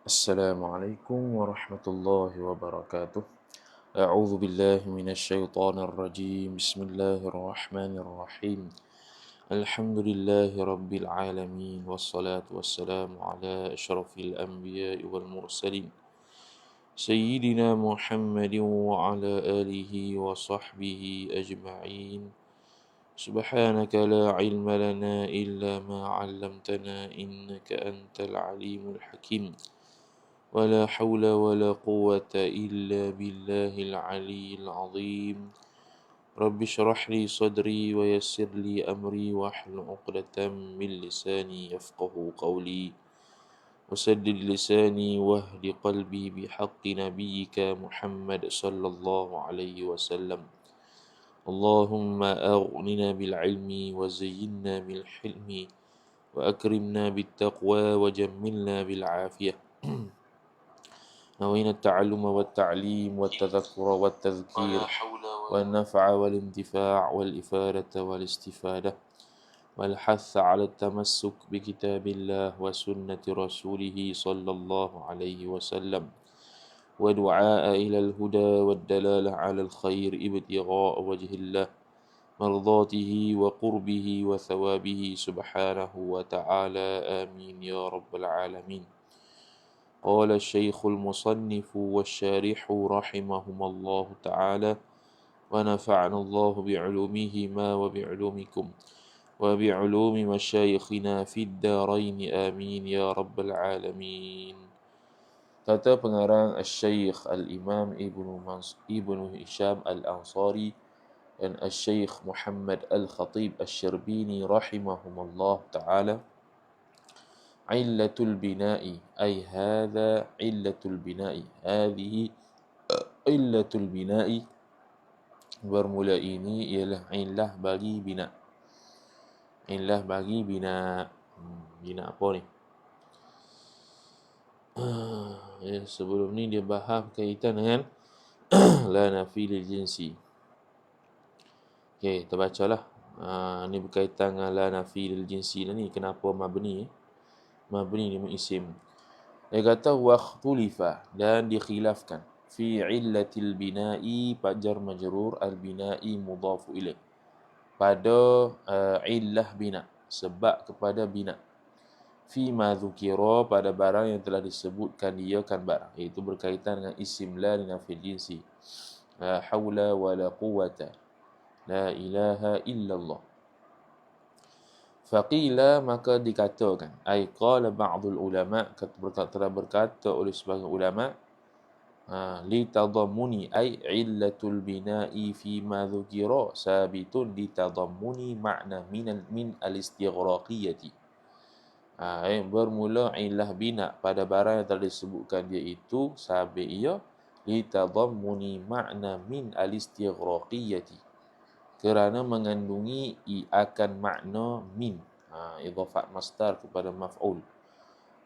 السلام عليكم ورحمة الله وبركاته. أعوذ بالله من الشيطان الرجيم. بسم الله الرحمن الرحيم. الحمد لله رب العالمين، والصلاة والسلام على أشرف الأنبياء والمرسلين سيدنا محمد وعلى آله وصحبه أجمعين. سبحانك لا علم لنا إلا ما علمتنا إنك أنت العليم الحكيم. ولا حول ولا قوة إلا بالله العلي العظيم. رب اشرح لي صدري ويسر لي أمري واحلل عقدة من لساني يفقه قولي. وسدد لساني واهد قلبي بحق نبيك محمد صلى الله عليه وسلم. اللهم أغننا بالعلم وزينا بالحلم وأكرمنا بالتقوى وجملنا بالعافية. نوينا التعلم والتعليم والتذكر والتذكير والنفع والانتفاع والإفادة والاستفادة والحث على التمسك بكتاب الله وسنة رسوله صلى الله عليه وسلم، ودعاء إلى الهدى والدلالة على الخير ابتغاء وجه الله، مرضاته وقربه وثوابه سبحانه وتعالى. آمين يا رب العالمين. قال الشيخ المصنف والشارح رحمهم الله تعالى: ونفعنا الله بعلومهما وبعلومكم وبعلوم مشايخنا في الدارين آمين يا رب العالمين. Kata pengarang Al-Syeikh Al-Imam Ibnu Hisham Al-Ansari dan Al-Syeikh Muhammad Al-Khatib Al-Shirbini rahimahumullah ta'ala, Illatul bina'i, ay hadha illatul bina'i, hadhihi illatul bina'i, bermula ini ialah illah bagi bina. Illah bagi bina. Bina apa ni? Sebelum ni dia bahas kaitan dengan la nafi lil jinsi. Okey, kita bacalah. Ni berkaitan dengan la nafi lil jinsi ni. Kenapa mabni? Mabni ni isim. Dia kata waqtulifa, dan dikhilafkan, fi illatil bina'i, jar majrur al bina'i mudhafu ilaih, pada illah bina, sebab kepada bina, fi ma dzukira, pada barang yang telah disebutkan dia kan barang, iaitu berkaitan dengan isim la linafil jinsi. La haula wala quwata, la ilaha illallah. Faqila, maka dikatakan, ay qala ba'dul ulama, telah berkata oleh sebagian ulama, li tadammuni, ay illatul bina'i fi ma dzukira sabitun li tadammuni ma'na min al-istighraqiyati. Bermula illah bina pada barang yang telah disebutkan dia itu sabit ia li tadammuni ma'na min al-istighraqiyati, kerana mengandungi akan makna min, idhafat masdar kepada maf'ul,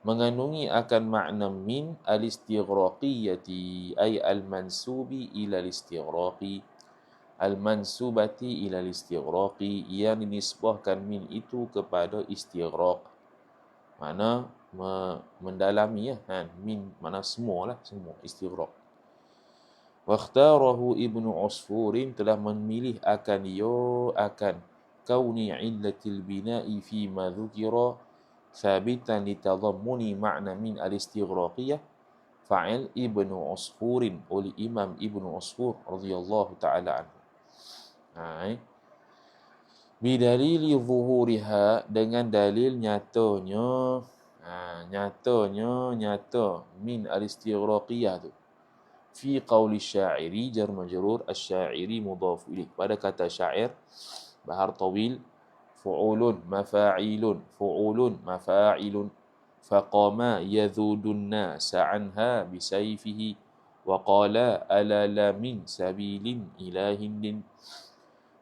mengandungi akan makna min al-istighraqiyati, ay al-mansubi ila al-istighraqi, al-mansubati ila al-istighraqi, yang dinisbahkan min itu kepada istighraq, makna mendalami min makna semua istighraq. Wakhtarahu Ibnu Usfurin, telah memilih akan dia akan kauni illatil bina'i fi ma dzukira sabitan litadammuni ma'na min al-istighraqiyah, fa'il Ibnu Usfurin, oleh Imam Ibnu Usfur radhiyallahu ta'ala anhu. Bidalili zuhuriha, dengan dalil nyatanya, nyata min al-istighraqiyah tu, fi qawli syairi, jar majrur asy-syairi mudhaf ilaih, pada kata syair, bahar tawil, fu'ulun mafa'ilun faqama yadhudun nasa anha bisayfihi wa qala ala la min sabilin ilahin.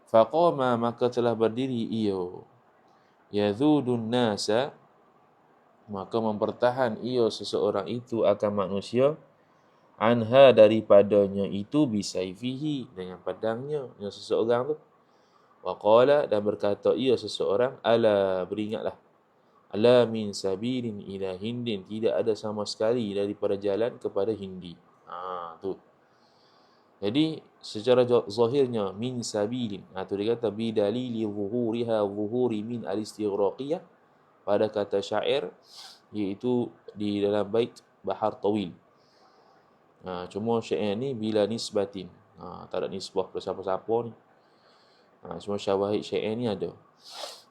Faqama, maka telah berdiri ia, yadhudun nasa, maka mempertahan ia seseorang itu akan manusia, anha, daripadanya itu, bisayfihi, dengan pedangnya, yang seseorang tu. Wa qala, dan berkata ia seseorang, ala, beringatlah, La min sabilin ila hindin, tidak ada sama sekali daripada jalan kepada Hindi. Tu. Jadi secara zahirnya min sabilin. Tu dia kata bidalili zuhuri min al-istighraqiyah pada kata syair, iaitu di dalam bait Bahar Tawil. Cuma syair ni bila nisbatin. Tak ada nisbah pada siapa-siapa ni. Cuma syawahid syair ni ada.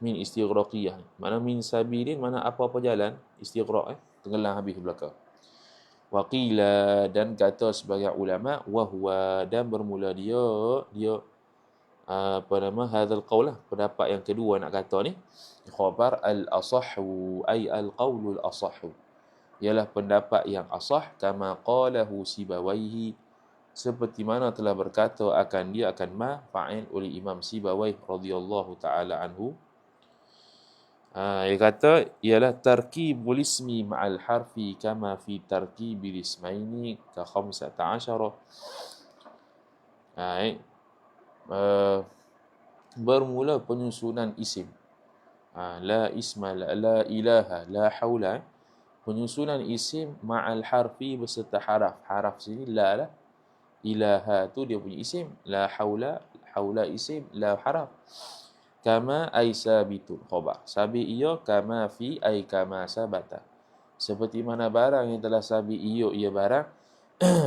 Min istighraqiyah. Mana min sabilin, mana apa-apa jalan. Istighraq, tenggelam habis belakang. Waqila, dan kata sebagai ulama, wahwa, dan bermula dia hadzal qaul, pendapat yang kedua nak kata ni, khabar al-asahhu, ay al-qaulul asahhu, ialah pendapat yang asah, kama qalahu Sibawaihi, seperti mana telah berkata akan dia akan fa'il oleh Imam Sibawaih radhiyallahu taala anhu. Dia kata ialah tarkibul ismi ma'al harfi kama fi tarkibil ismaini ka 15. Bermula penyusunan isim. La isma, la ilaha, la haula. Penyusunan isim ma'al harfi beserta haraf. Haraf sini la lah. Ilaha tu dia punya isim. La haula, haula isim, la haraf. Kama ay sabitun khabar. Sabit ia kama fi ay kama sabata. Seperti mana barang yang telah sabit ia barang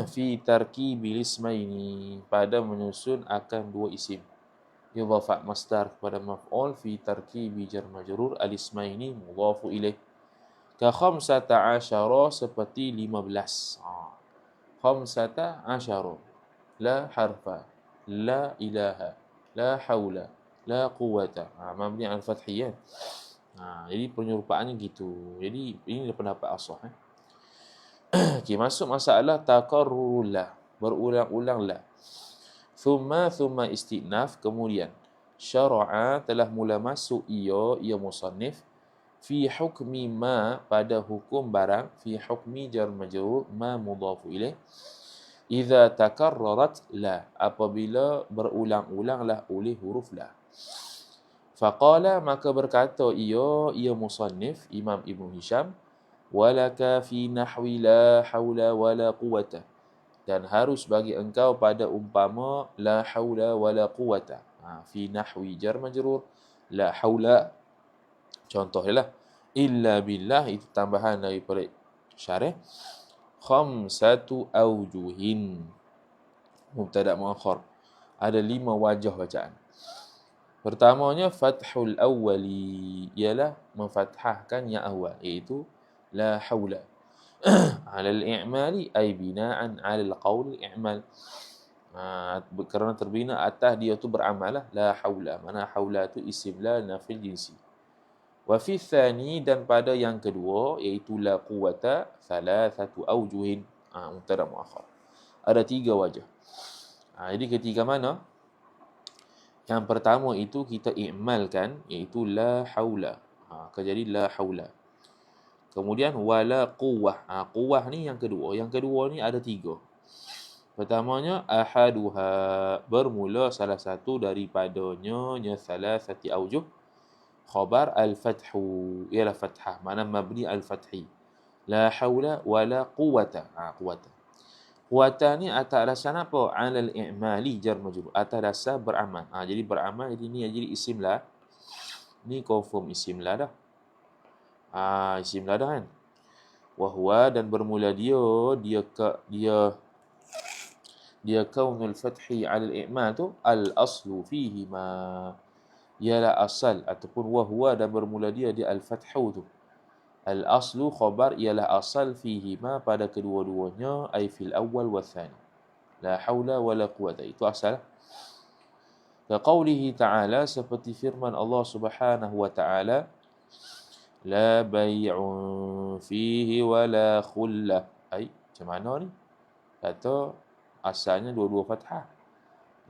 fi tarkibil ismaini, pada menyusun akan dua isim. Idhafat masdar kepada maf'ul fi tarkibi jar majrur al-ismaini mudhafu ilaih. Ka 15 seperti 15. 15 la harfa, la ilaha, la haula, la quwata. Mabni al-fathi kan. Jadi penyerupaannya gitu. Jadi ini pendapat asah. Okey, masuk masalah takarrurullah, berulang-ulanglah. Thumma istinaf, kemudian syara'a, telah mula masuk ia musannif, fi hukmi ma, pada hukum barang, fi hukmi jar majrur ma mudhafu ilaih, idza takarrarat la, apabila berulang-ulanglah oleh huruf la. Faqala, maka berkata ia musannif Imam Ibn Hisham, walaka fi nahwi la haula wala quwata, dan harus bagi engkau pada umpama la haula wala quwata. Fi nahwi jar majrur, la haula contoh ialah illa billah, itu tambahan daripada syarih. Khamsatu awjuhin, mubtada muakhar, ada 5 wajah bacaan. Pertamanya fathul awwali, ialah memfathahkan yang awal, iaitu la haula. Ala al-i'mali ay bina'an ala al-qawl i'mal. Kerana terbina atas dia tu beramal lah. La haula, mana haula tu isim la nafil jinsi. Wa fi tsani, dan pada yang kedua iaitu la quwata, thalathatu awjuhin, mubtada muakhar, ada 3 wajah. Jadi ketika mana yang pertama itu kita i'malkan, iaitu la haula, jadi la haula. Kemudian wala quwwah. Quwwah ni yang kedua. Yang kedua ni ada 3. Pertamanya ahaduha, bermula salah satu daripadanya salasati aujuh. Khabar al-fathu, ialah fathah, mana mabni al-fathi. La haula wala quwwata. Quwwata. Quwwata ni atas dasar apa? Alal i'mali jar majrur, atas dasar beramal. Jadi beramal, jadi ni jadi isim la. Ni confirm isim la dah. Isim la dah kan. Wahwa, dan bermula dia kaunul fathi ala al-i'mal tu al-aslu fihi ma, ialah asal, ataupun wahwa, dan bermula dia al-fathu tu. Al-aslu khabar, ialah asal, fihi ma, pada kedua-duanya, ay fil awal wa thani. La haula wa la quwata, itu asal. Ka qawlihi ta'ala, seperti firman Allah Subhanahu wa ta'ala, la bay'un fihi wa la khullah. Macam mana ni? Kata asalnya dua-dua fathah.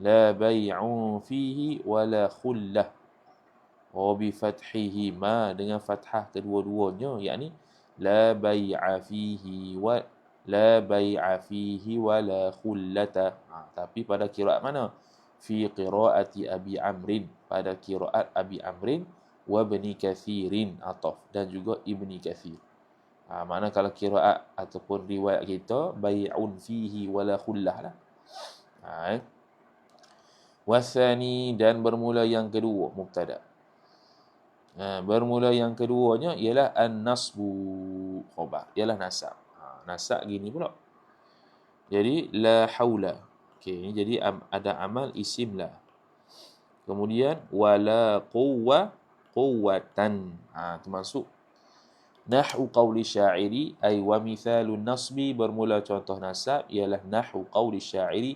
La bay'un fihi wa la khullah. Bi fathihi ma, dengan fathah kedua-duanya, yakni la bay'a fihi wa la khullata. Tapi pada qiraat mana? Fi qiraati Abi Amrin, pada qiraat Abi Amrin, wa Ibni Kathirin ataf, dan juga Ibni Kathir. Makna kalau qiraat ataupun riwayat kita bai'un fihi wala khullah lah. Wasani, dan bermula yang kedua, mubtada. Bermula yang keduanya ialah an-nasbu khabar, ialah nasab. Nasab gini pula. Jadi la haula. Okey, jadi ada amal isim la. Kemudian wala quwwatan. Termasuk nahwu qawli syairi ay wa mithalun nasbi, bermula contoh nasab ialah nahwu qawli syairi,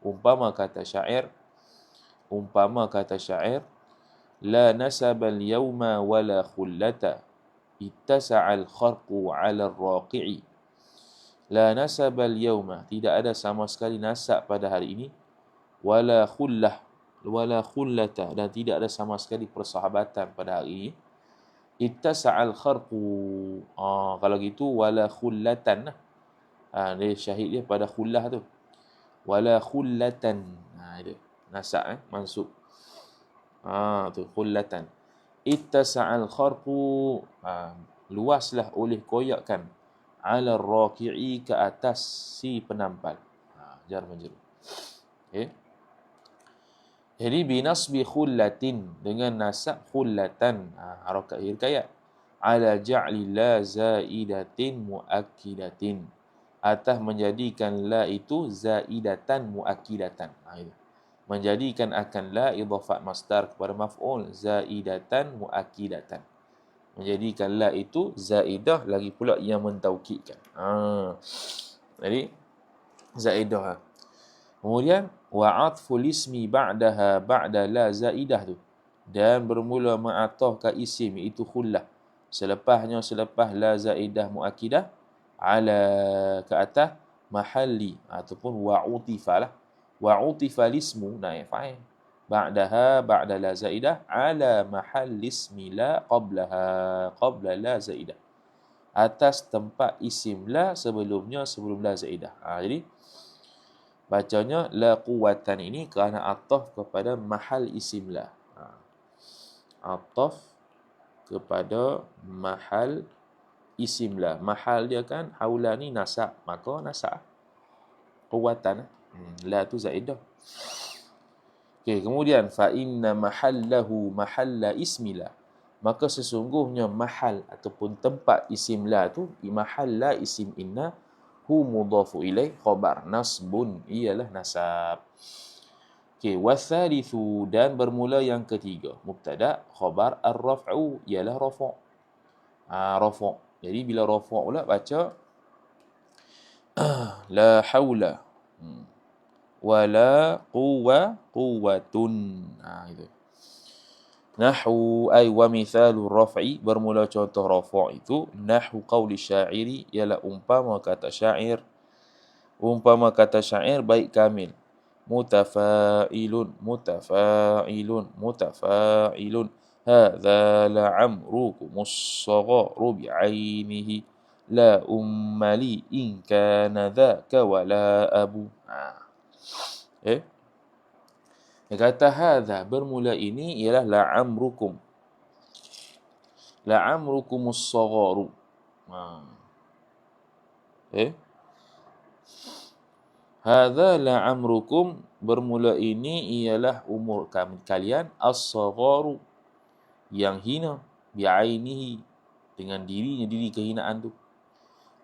umpama kata syair la nasabal yawma wala khullata ittasa'al kharqu 'ala ar-raqi'i. La nasabal yawma, tidak ada sama sekali nasab pada hari ini, wala khullata, dan tidak ada sama sekali persahabatan pada hari ini. Ittasa'al kharqu, kalau gitu wala khullatan. Dia syahid dia pada khullah tu. Wala khullatan. Itu nasab mansub. Tu khullatan. Ittasa'al kharqu, luaslah oleh koyakkan, ala raki'i, ke atas si penampal. Jar majrur. Okey. Jadi binasbi khullatin, dengan nasab khullatan, harakat hikayat, ala ja'li la zaidatin muakkidatin, atas menjadikan la itu zaidatan muakkidatan. Itu. Menjadikan akan la idhafat masdar kepada maf'ul, zaidatan muakkidatan. Menjadikan la itu zaidah lagi pula yang mentaukidkan. Jadi zaidah. Kemudian wa atful ismi ba'daha ba'da la zaidah tu, dan bermula mengatafkan isim iaitu khullah selepas la zaidah muakkidah, ala, ke atas, mahalli ataupun wa utifa lah. Wa utifa ismu naib fa'il ba'daha ba'da la zaidah ala mahalli ismi la qabla la zaidah, atas tempat isim la sebelum la zaidah. Jadi bacanya la quwwatan ini kerana ataf kepada mahal isim la. Ataf kepada mahal isim la. Mahal dia kan haula ni nasab, maka nasab quwwatan. La tu zaidah. Okey, kemudian fa inna mahallahu mahalla ismila, maka sesungguhnya mahal ataupun tempat isim la tu, mahalla isim inna, hu mudhafu ilaih khabar nasbun, ialah nasab. Okey, wathalithu, dan bermula yang ketiga, mubtada khabar ar-raf'u, ialah rafa'. Rafa'. Jadi bila rafa' pula baca la haula wala quwwatun. Itu. Nahwu ay wa mithalu raf'i, bermula contoh rafa' itu nahwu qawli syairi, ialah umpama kata syair. Umpama kata syair baik kamil. Mutafa'ilun hadza la'amrukumus sagharu bi'ainihi la ummali in kana dhaka wala abu. Dia kata hadza, bermula ini ialah la'amrukum. La'amrukumus sagharu. Hadza la'amrukum, bermula ini ialah umur kalian, as-sagharu, yang hina, bi'ainihi, dengan dirinya, diri kehinaan tu.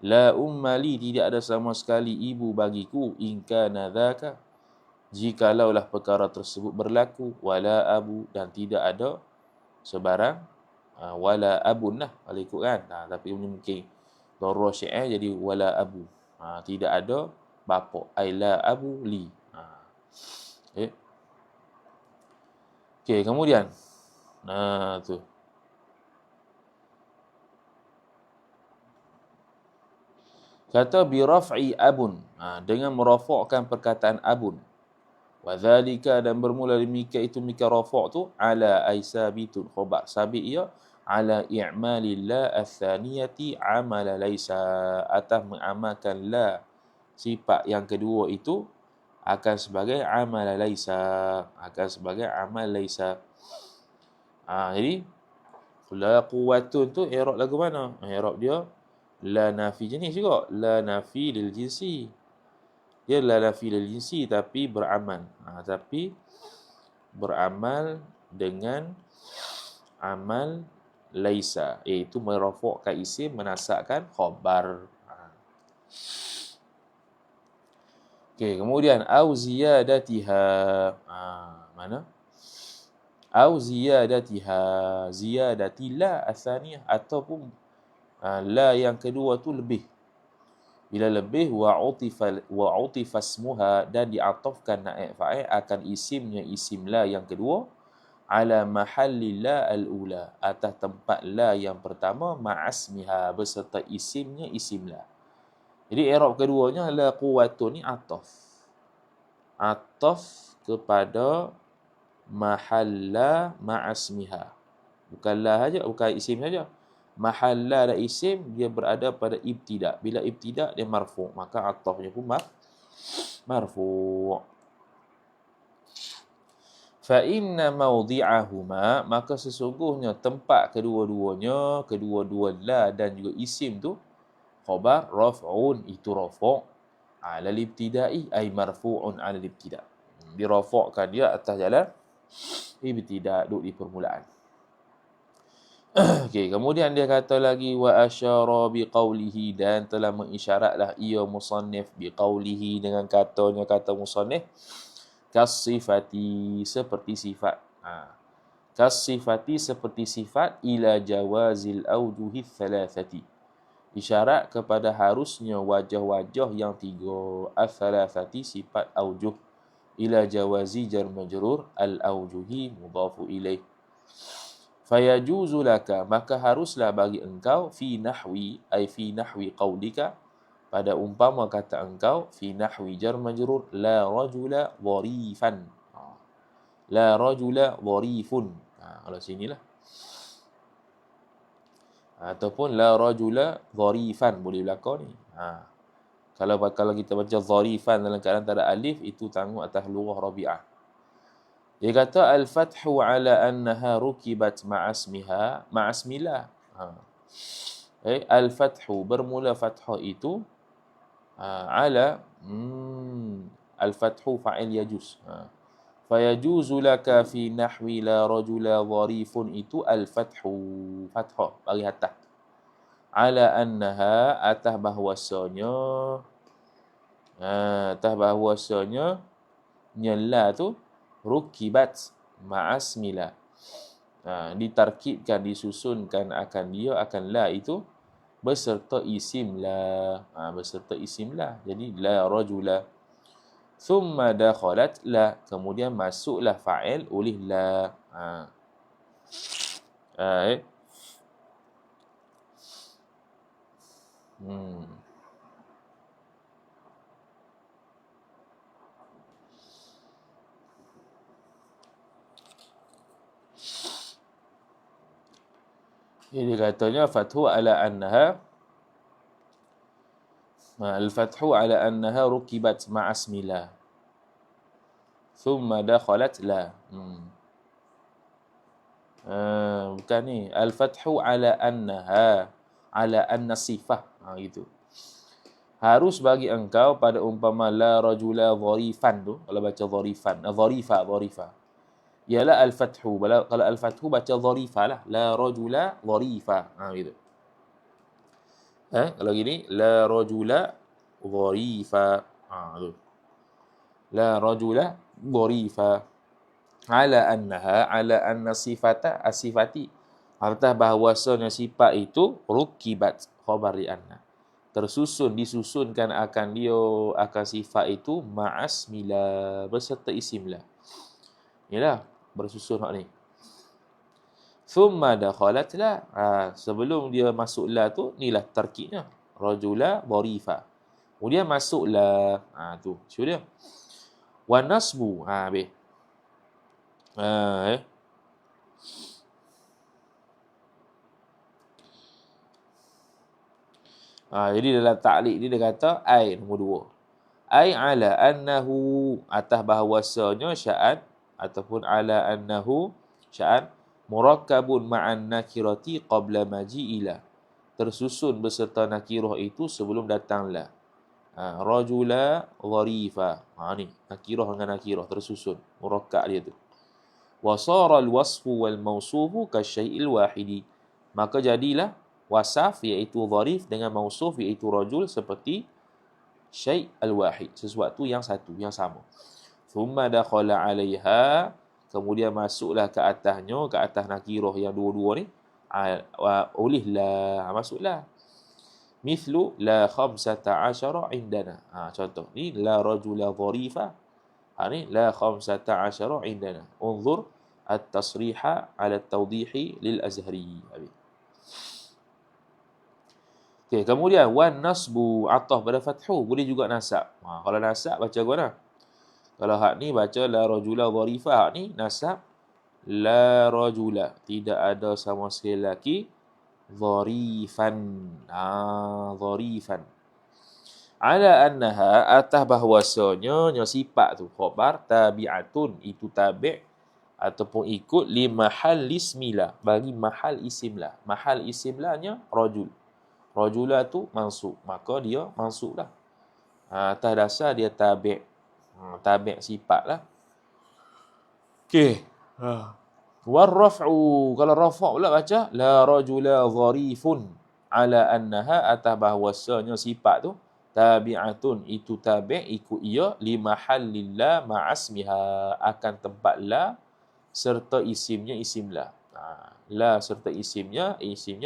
La ummali, tidak ada sama sekali ibu bagiku, in kana dhaka, jikalaulah perkara tersebut berlaku, wala abu, dan tidak ada sebarang, wala abun lah kalau ikut kan, tapi ini mungkin darurah syi'ah jadi wala abu, tidak ada bapa, ay la abu li. Okey, kemudian tu kata bi raf'i abun, dengan merafa'kan perkataan abun. Wa dzalika, dan bermula demikian itu mika rafa' tu, ala ay sabitun khabar, sabit ia ala i'mali la ats-tsaniyati amala laisa, atas mengamalkan la sifat yang kedua itu akan sebagai amal laisa, akan sebagai amal laisa. Jadi La quwwatun tu i'rab lagu mana? I'rab dia la nafi jenis juga. La nafi lil jinsi. Dia la nafi lil jinsi tapi beramal. Tapi beramal dengan amal laisa, iaitu merafakkan isim, menasabkan khabar. Okey, kemudian au ziyadatiha. Mana? Au ziyadatiha, ziyadati la atsaniyah, ataupun la yang kedua tu lebih. Bila lebih wa utifa ismuha, dan diatafkan naib fa'il akan isimnya isim la yang kedua, ala mahalli la al-ula, atas tempat la yang pertama, ma'asmiha, beserta isimnya isim la. Jadi i'rab keduanya la quwwatun ni ataf. Ataf kepada mahalla ma'asmiha. Bukan la saja, bukan isim saja. Mahalla dan isim dia berada pada ibtida. Bila ibtida dia marfu', maka atafnya pun marfu'. Fa inna mawdi'ahuma, maka sesungguhnya tempat kedua-duanya, kedua-dua la dan juga isim tu, khabar raf'un, itu rafa' ala al-ibtida'i, ay marfu'un ala al-ibtida'. Dirafa'kan dia atas jalan ibtida', duduk di permulaan. Okey, kemudian dia kata lagi wa asyara biqaulihi, dan telah mengisyaratlah ia musannif biqaulihi, dengan katanya kata musannif, kasifati, seperti sifat. Kasifati, seperti sifat, ila jawazil awjuhi thalathati, isyarat kepada harusnya wajah-wajah yang tiga. Al-thalathati, sifat awjuh. Ila jawazi jar majrur, al-awjuhi mudhafu ilaih. Fayajuzu laka, maka haruslah bagi engkau, fi nahwi, ay fi nahwi qaulika, pada umpama kata engkau, fi nahwi jar majrur, la rajula dharifan. La rajula dharifun. Kalau sinilah. Ataupun la rajula dharifan, boleh belakang ni. Kalau kita baca dharifan dalam keadaan tak ada alif, itu tanggung atas lughah Rabi'ah. Dia kata al-fathu ala annaha rukibat ma'asmiha, ma'asmila. Al-fathu, bermula fathah itu, ala al-fathu fa'il yajuz. Fayajuzu laka fi nahwi la rajula dharifun, itu al-fathu, fathah bagi atas. Ala annaha, atas bahwasanya nyala tu rukibat ma'asmila, ditarkibkan, disusunkan akan dia, akan la itu beserta isim la, beserta isim la. Jadi la rajula. Thumma dakhalat la, kemudian masuklah fa'il oleh la. Jadi katanya fathu ala annaha, al-fathu ala annaha rukibat ma'asmila, thumma dakhalat la. Bukan ni, al-fathu ala annaha, ala anna sifah, gitu. Harus bagi engkau pada umpama la rajula dharifan tu, kalau baca dharifan, dharifa, ialah al-fathu. Kalau al-fathu baca dharifa lah, la rajula dharifa, gitu. Kalau gini, la rajula dharifa, tu. La rajula dharifa. Ala annaha, ala anna sifata, asifati, atas bahawasanya sifat itu rukibat, khabar li anna, disusunkan akan dia, akan sifat itu, ma'asmila, beserta isim la. Yalah, bersusun hak ni. Thumma dakhalat la, sebelum dia masuk la tu, inilah tarkibnya, rajula dharifa. Kemudian masuk la, tu show dia. Wa nasbu, habis. Jadi dalam ta'liq ni dia kata ai nombor 2. Ai ala annahu, atas bahawasanya sya'an, ataupun ala annahu sya'an, murakkabun ma'an nakirati qabla maji'ila. Tersusun beserta nakirah itu sebelum datang la. Rajula dharifa. Ni nakirah dengan nakirah tersusun, murakkab dia tu. Wa sara al-wasfu wal mawsufu kasyai'il wahidi. Maka jadilah wasaf iaitu dharif dengan mausuf iaitu rajul seperti syai' al-wahid, sesuatu yang satu, yang sama. Thumma dakhala 'alaiha, kemudian masuklah ke atasnya, ke atas nakirah yang dua-dua ni, ulihlah, masuklah. Mithlu la 15 indana. Contoh ni la rajula dharifa. Ni la 15 indana. Unzur at-tasriha 'ala at-tawdihi lil Azhari. Okey, kemudian wan nasbu ataf pada fathu boleh juga nasab. Kalau nasab baca mana? Kalau hak ni baca la rajula dharifa, hak ni nasab la rajula, tidak ada sama sekali lelaki dharifan. Dharifan. Ala annaha, atas bahwasanya sifat tu khabar tabi'atun, itu tabi' ataupun ikut li mahal ismila, bagi mahal isimlah. Mahal isimlahnya rajul. Rajula tu mansub, maka dia mansub lah. Atas dasar dia tabi'. Tabi' sifat lah. Okey. Warraf'u, kalau rafa' pula baca la rajula dharifun ala annaha, atas bahwasanya sifat tu tabi'atun, itu tabi' ikut ia li mahallillah ma'asmiha, akan tempat la serta isimnya isim la. La serta isimnya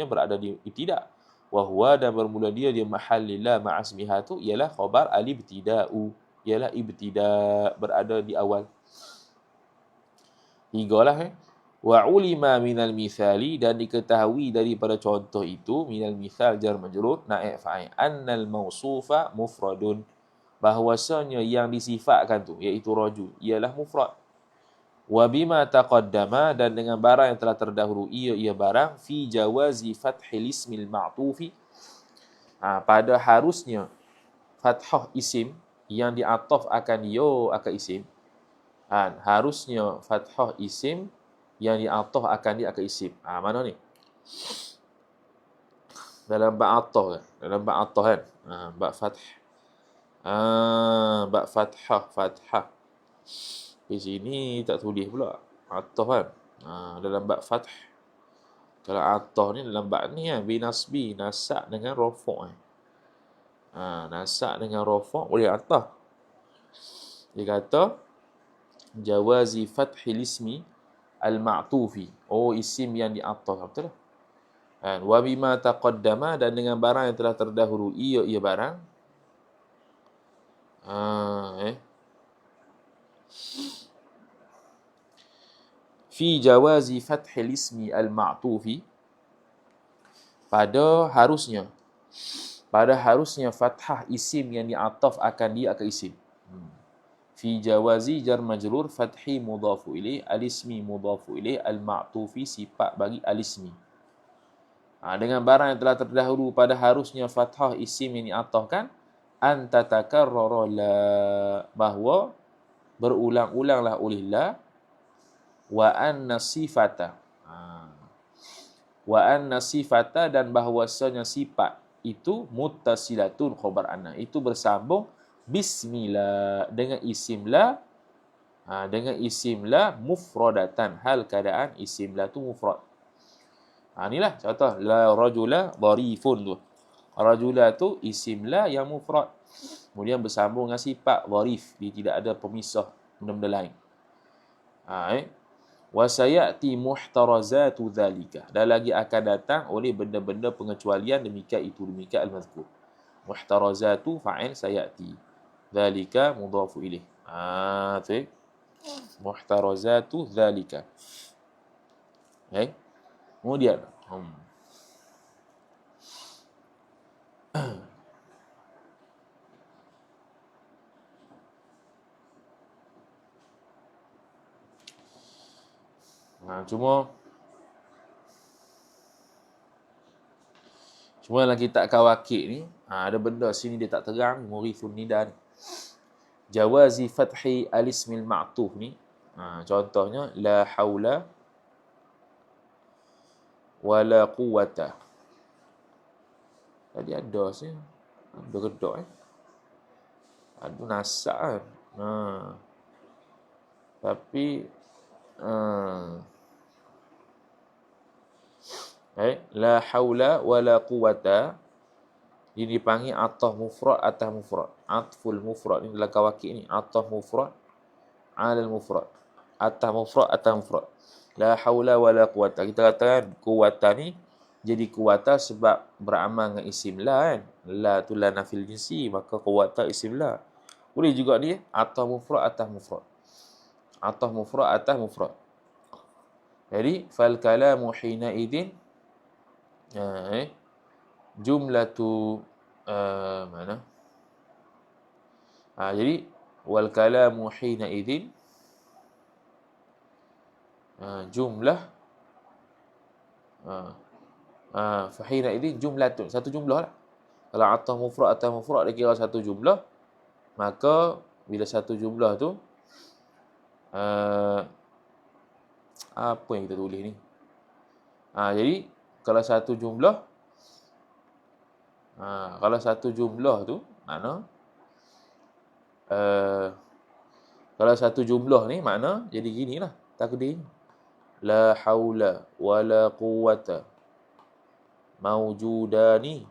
berada di ibtida'. Wa huwa, dan bermula dia di mahallillah ma'asmiha tu ialah khabar al-ibtida'u, ialah ibtida', berada di awal. Tigalah. Wa ulima minal mithali, dan diketahui daripada contoh itu, minal mithal jar majrur naib fa'il, annal mausufa mufradun, bahwasanya yang disifatkan tu iaitu rajul ialah mufrad. Wa bima taqaddama, dan dengan barang yang telah terdahulu ia barang fi jawazi fathil ismil ma'tufi, pada harusnya fathah isim yang diataf akan akan isim. Harusnya fathah isim yang di'ataf akan dia akan isim. Mana ni? Dalam bab ataf kan? Dalam bab ataf kan? Bab fath. Bab fathah. Di sini tak tulis pula. Ataf kan? Dalam bab fath. Kalau ataf ni dalam bab ni kan, binasbi, nasab dengan rafa'. Nasab dengan rafa' boleh ataf. Dia kata jawazi fathil ismi al-ma'tufi, isim yang di'ataf, betul lah. Wa bima taqaddama, dan dengan barang yang telah terdahulu ia barang fi jawazi fathil ismi al-ma'tufi, pada harusnya fathah isim yang di'ataf akan dia akan isim. Fi jawazi jar majrur fathi mudhafu ilaih, al-ismi mudhafu ilaih, al-ma'tufi sifat bagi al-ismi. Dengan barang yang telah terdahulu pada harusnya fathah isim yang di'atafkan, an tatakarrara la, bahawa berulang-ulanglah oleh la, wa anna sifata, dan bahwasanya sifat itu muttasilatun khabar anna, itu bersambung bismillah, dengan isim la, mufradatan, hal keadaan isim la tu mufrad. Inilah contoh la rajula dharifun tu. Rajula tu isim la yang mufrad, kemudian bersambung dengan sifat dharif, dia tidak ada pemisah benda-benda lain. Wa sayati muhtarazatu dhalika, dan lagi akan datang oleh benda-benda pengecualian demikian al-mazkur. Muhtarazatu fa'il sayati, dhalika mudhafu ilaih. Muhtarazatu dhalika. Kemudian cuma dalam kitab Kawakib ni ada benda sini dia tak terang, Murithun Nida ni. Jawazi fathi al-ismil ma'tuf ni, contohnya la haula wala quwwata. Tadi ada sih. Ada gedok Ada nasak kan. Tapi la haula wala quwwata ini dipanggil ataf mufrad atas mufrad. Atful mufrad ni dalam kawakib ni ataf mufrad ala mufrad. Atas mufrad atas mufrad. La haula wala quwwata. Kita katakan quwwata ni jadi quwwata sebab beramal dengan isim la kan. La tu la nafil jinsi, maka quwwata isim la. Boleh juga dia ataf mufrad atas mufrad. Ataf mufrad atas mufrad. Jadi fal kalamu hina idin jumlatu mana? Jadi wal kalamu hina idin jumlah fahina idin jumlatun, satu jumlah lah. Kalau ataf mufrad atas mufrad dia kira satu jumlah, maka bila satu jumlah tu apa yang kita tulis ni? Jadi kalau satu jumlah tu makna kalau satu jumlah ni makna jadi ginilah takdir. La haula wala quwwata mawjudani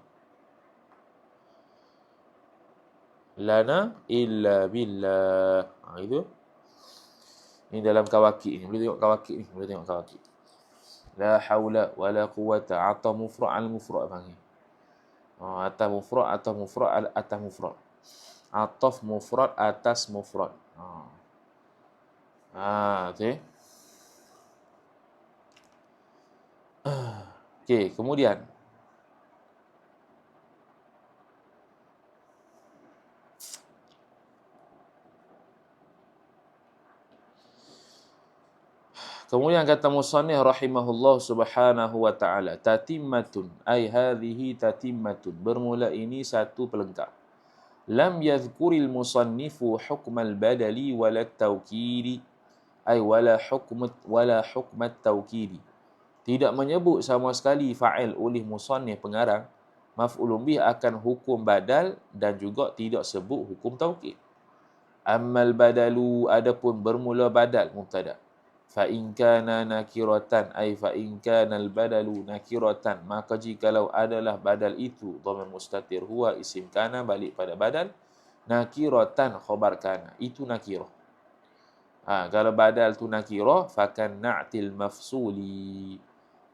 lana illa billah. Itu. Ini dalam kawakib ni. Boleh tengok kawakib. La haula wala quwwata ataf mufrad al mufrad panggil. Ataf mufrad atas mufrad atas mufrad. Ataf mufrad atas mufrad. Okay. Okey, kemudian kata musannif rahimahullah subhanahu wa ta'ala, tatimmatun ay hadhihi tatimmatun, bermula ini satu pelengkap. Lam yadhkuril musannifu hukmal badali wala tawkidi ay wala hukmat tawkidi. Tidak menyebut sama sekali fa'il oleh musannif pengarang maf'ulun bih akan hukum badal dan juga tidak sebut hukum taukid. Ammal badalu, adapun bermula badal mubtada. Fa in kana nakiratan ay fa in kana al badalu nakiratan, maka jikalau adalah badal itu dhamir mustatir huwa isim kana balik pada badal, nakiratan khabar kana, itu nakirah. Kalau badal tu nakirah fakan na'til mafsuli,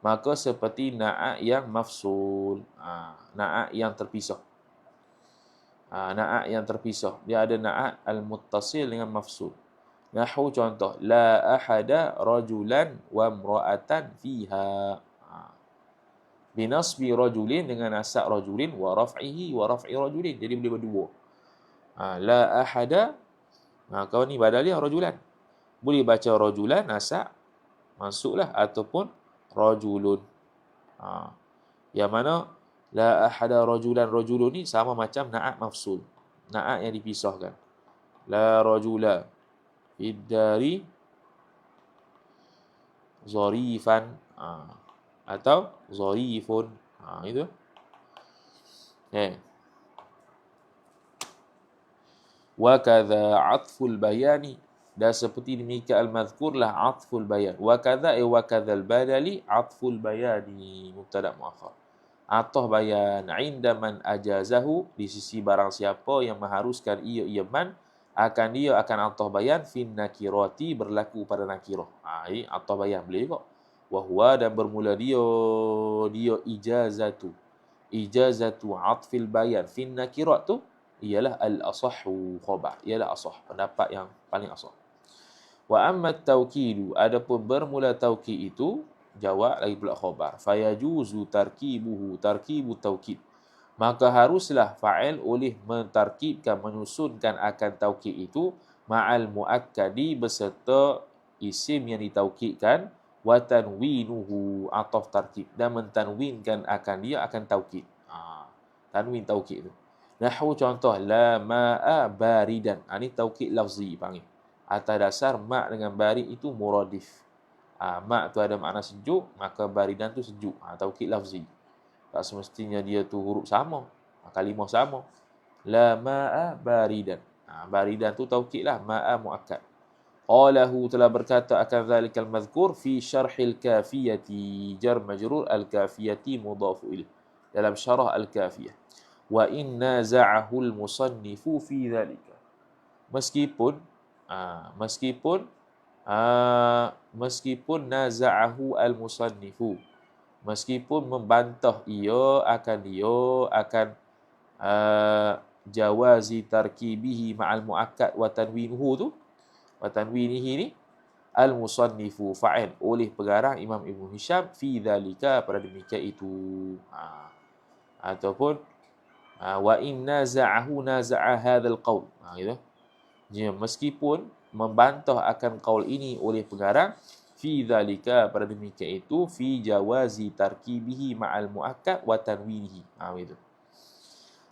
maka seperti na'at yang mafsul, na'at yang terpisah. Na'at yang terpisah. Dia ada na'at al-muttasil dengan mafsul. Nahu contoh, la ahada rajulan wa imra'atan fiha. Binasbi rajulin dengan nasab rajulin wa raf'ihi wa raf'i rajulin. Jadi boleh berdua. La ahada, kau ni badal dia rajulan. Boleh baca rajulan nasab masuklah ataupun rajulun. Yang mana la ahada rajulan rajulun ni sama macam na'at mafsul. Na'at yang dipisahkan. La rajula fiddari zarifan atau zarifun. Itu. Wa kadza 'athful bayani, dan seperti demikian al-madhkur lah 'athful bayan. Wa kadza wa kadzal badali 'athful bayani mubtada muakhar. Atah bayan inda man ajazahu, di sisi barang siapa yang mengharuskan ia man, dia akan atah bayan fin nakirati, berlaku pada nakirah. Ini atah bayan boleh juga. Wa huwa, dan bermula dia ijazatu 'athfil bayan fin nakirat tu ialah al-asahhu khabar, ialah asah, pendapat yang paling asah. Wa amma at-tawkidu, adapun bermula taukid itu jawab lagi pula khabar. Fayajuzu tarkibu taukid, maka haruslah fa'il oleh mentarkibkan, menyusunkan akan taukid itu ma'al muakkadi, beserta isim yang ditaukidkan, wa tanwinuhu ataf tarkib, dan mentanwinkan akan dia akan taukid. Tanwin taukid itu. Nahwu contoh, la ma'a baridan. Ini taukid lafzi panggil. Atas dasar ma' dengan barid itu muradif. Ma tu ada makna sejuk, maka baridan tu sejuk. Taukid lafzi. Tak semestinya dia tu huruf sama, kalimah sama. La ma'a baridan. Baridan tu taukid lah, ma'a muakkad. Qalahu telah berkata akan zalikal mazkur fi syarhil kafiyati, jar majrur al-kafiyati mudhafu ilaih, dalam syarah al-kafiyah. Wa inna za'ahul musannifu fi dhalika. Meskipun naza'ahu al-musannifu, meskipun membantah akan jawazi tarkibihi ma'al muakkad wa tanwinuhu tu, wa tanwinihi ni al-musannifu fa'il oleh pengarang Imam Ibn Hisham fi dhalika, pada demikian itu. Ataupun wa inna za'ahu naza'a hadzal qaul, gitu. Ya, meskipun membantah akan qaul ini oleh pengarang, fi dhalika, pada demikian itu, fi jawazi tarkibihi ma'al muakkad wa tanwinihi, gitu.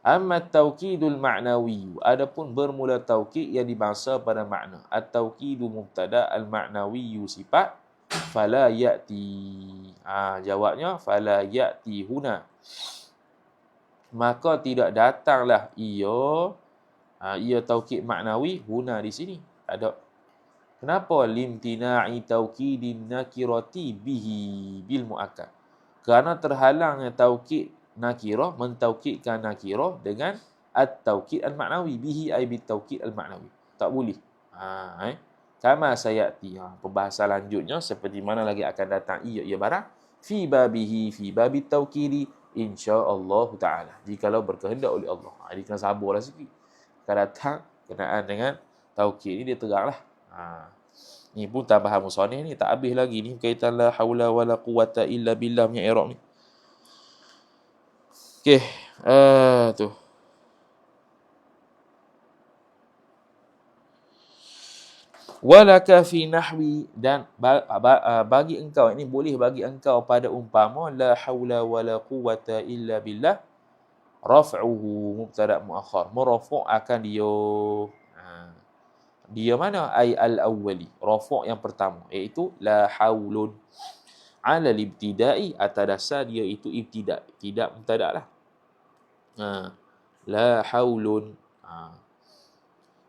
Amma taukidul ma'nawi, adapun bermula taukid yang dibangsa pada makna. At-taukidu mubtada, al-ma'nawi sifat, fala ya'ti. Jawabnya fala ya'ti huna, maka tidak datanglah ia taukid maknawi huna di sini. Ada. Kenapa? Limtina'i taukidin nakirati bihi bil muakkad. Kerana terhalangnya taukid nakirah, mentaukidkan nakirah dengan at-taukid al-ma'nawi, bihi ay bit taukid al-ma'nawi. Tak boleh. Kama sayati. Pembahasan lanjutnya seperti mana lagi akan datang ia barang. Fi babihi, fi babit taukidi, insya-Allah taala. Jikalau berkehendak oleh Allah. Jadi kena sabarlah sikit. Akan datang kenaan dengan taukid ni, dia teranglah. Ni pun tambahan musannif ni tak habis lagi ni berkaitan la haula wala quwata illa billah punya i'rab ni. Okey, tu. Walaka fi nahwi, dan bagi engkau, ini boleh bagi engkau pada umpama la haula wala quwata illa billah, raf'uhu mubtada muakhar, marafu' akan dia mana? Ai al-awwali, rafu' yang pertama, iaitu la haulun, ala al-ibtida'i, atas dasar dia itu ibtida', tidak mubtada lah. La haulun,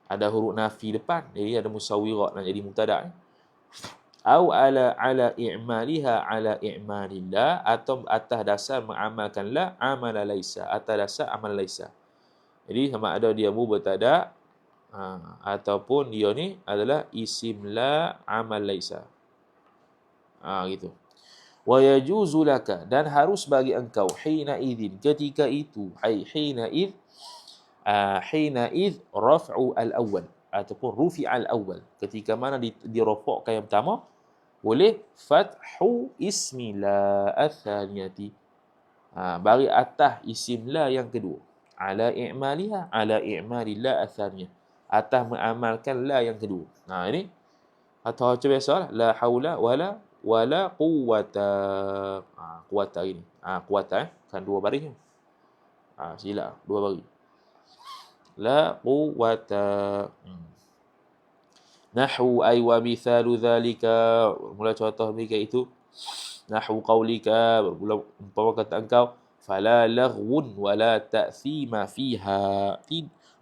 ada huruf nafi depan, jadi ada musawwirat nak jadi mubtada ni. Au ala i'maliha ala i'malillah, atau atas dasar mengamalkan la amala laisa, atas dasar amal laisa. Jadi sama ada dia mubtada ataupun dia ni adalah isim la amal laisa. Gitu. Wa yajuzu laka, dan harus bagi engkau, hina idzin, ketika itu, hina id raf'u al-awwal, ataupun rufi' al-awwal, ketika mana dirafa'kan yang pertama, boleh fathu ismi la al-thaniyati, bagi atas isim la yang kedua, ala i'maliha ala i'malillah al-thaniyah, atas mengamalkan la yang kedua. Ini atau macam biasa lah, la haula wala quwwata. Quwwata ini. Quwwata kan dua baris. Silap dua baris. La quwwata. Nahwu ay wa mithalu dhalika, mula contoh mereka itu, nahwu qaulika, bermula umpama kata engkau, fala laghwun wala ta'thima fiha,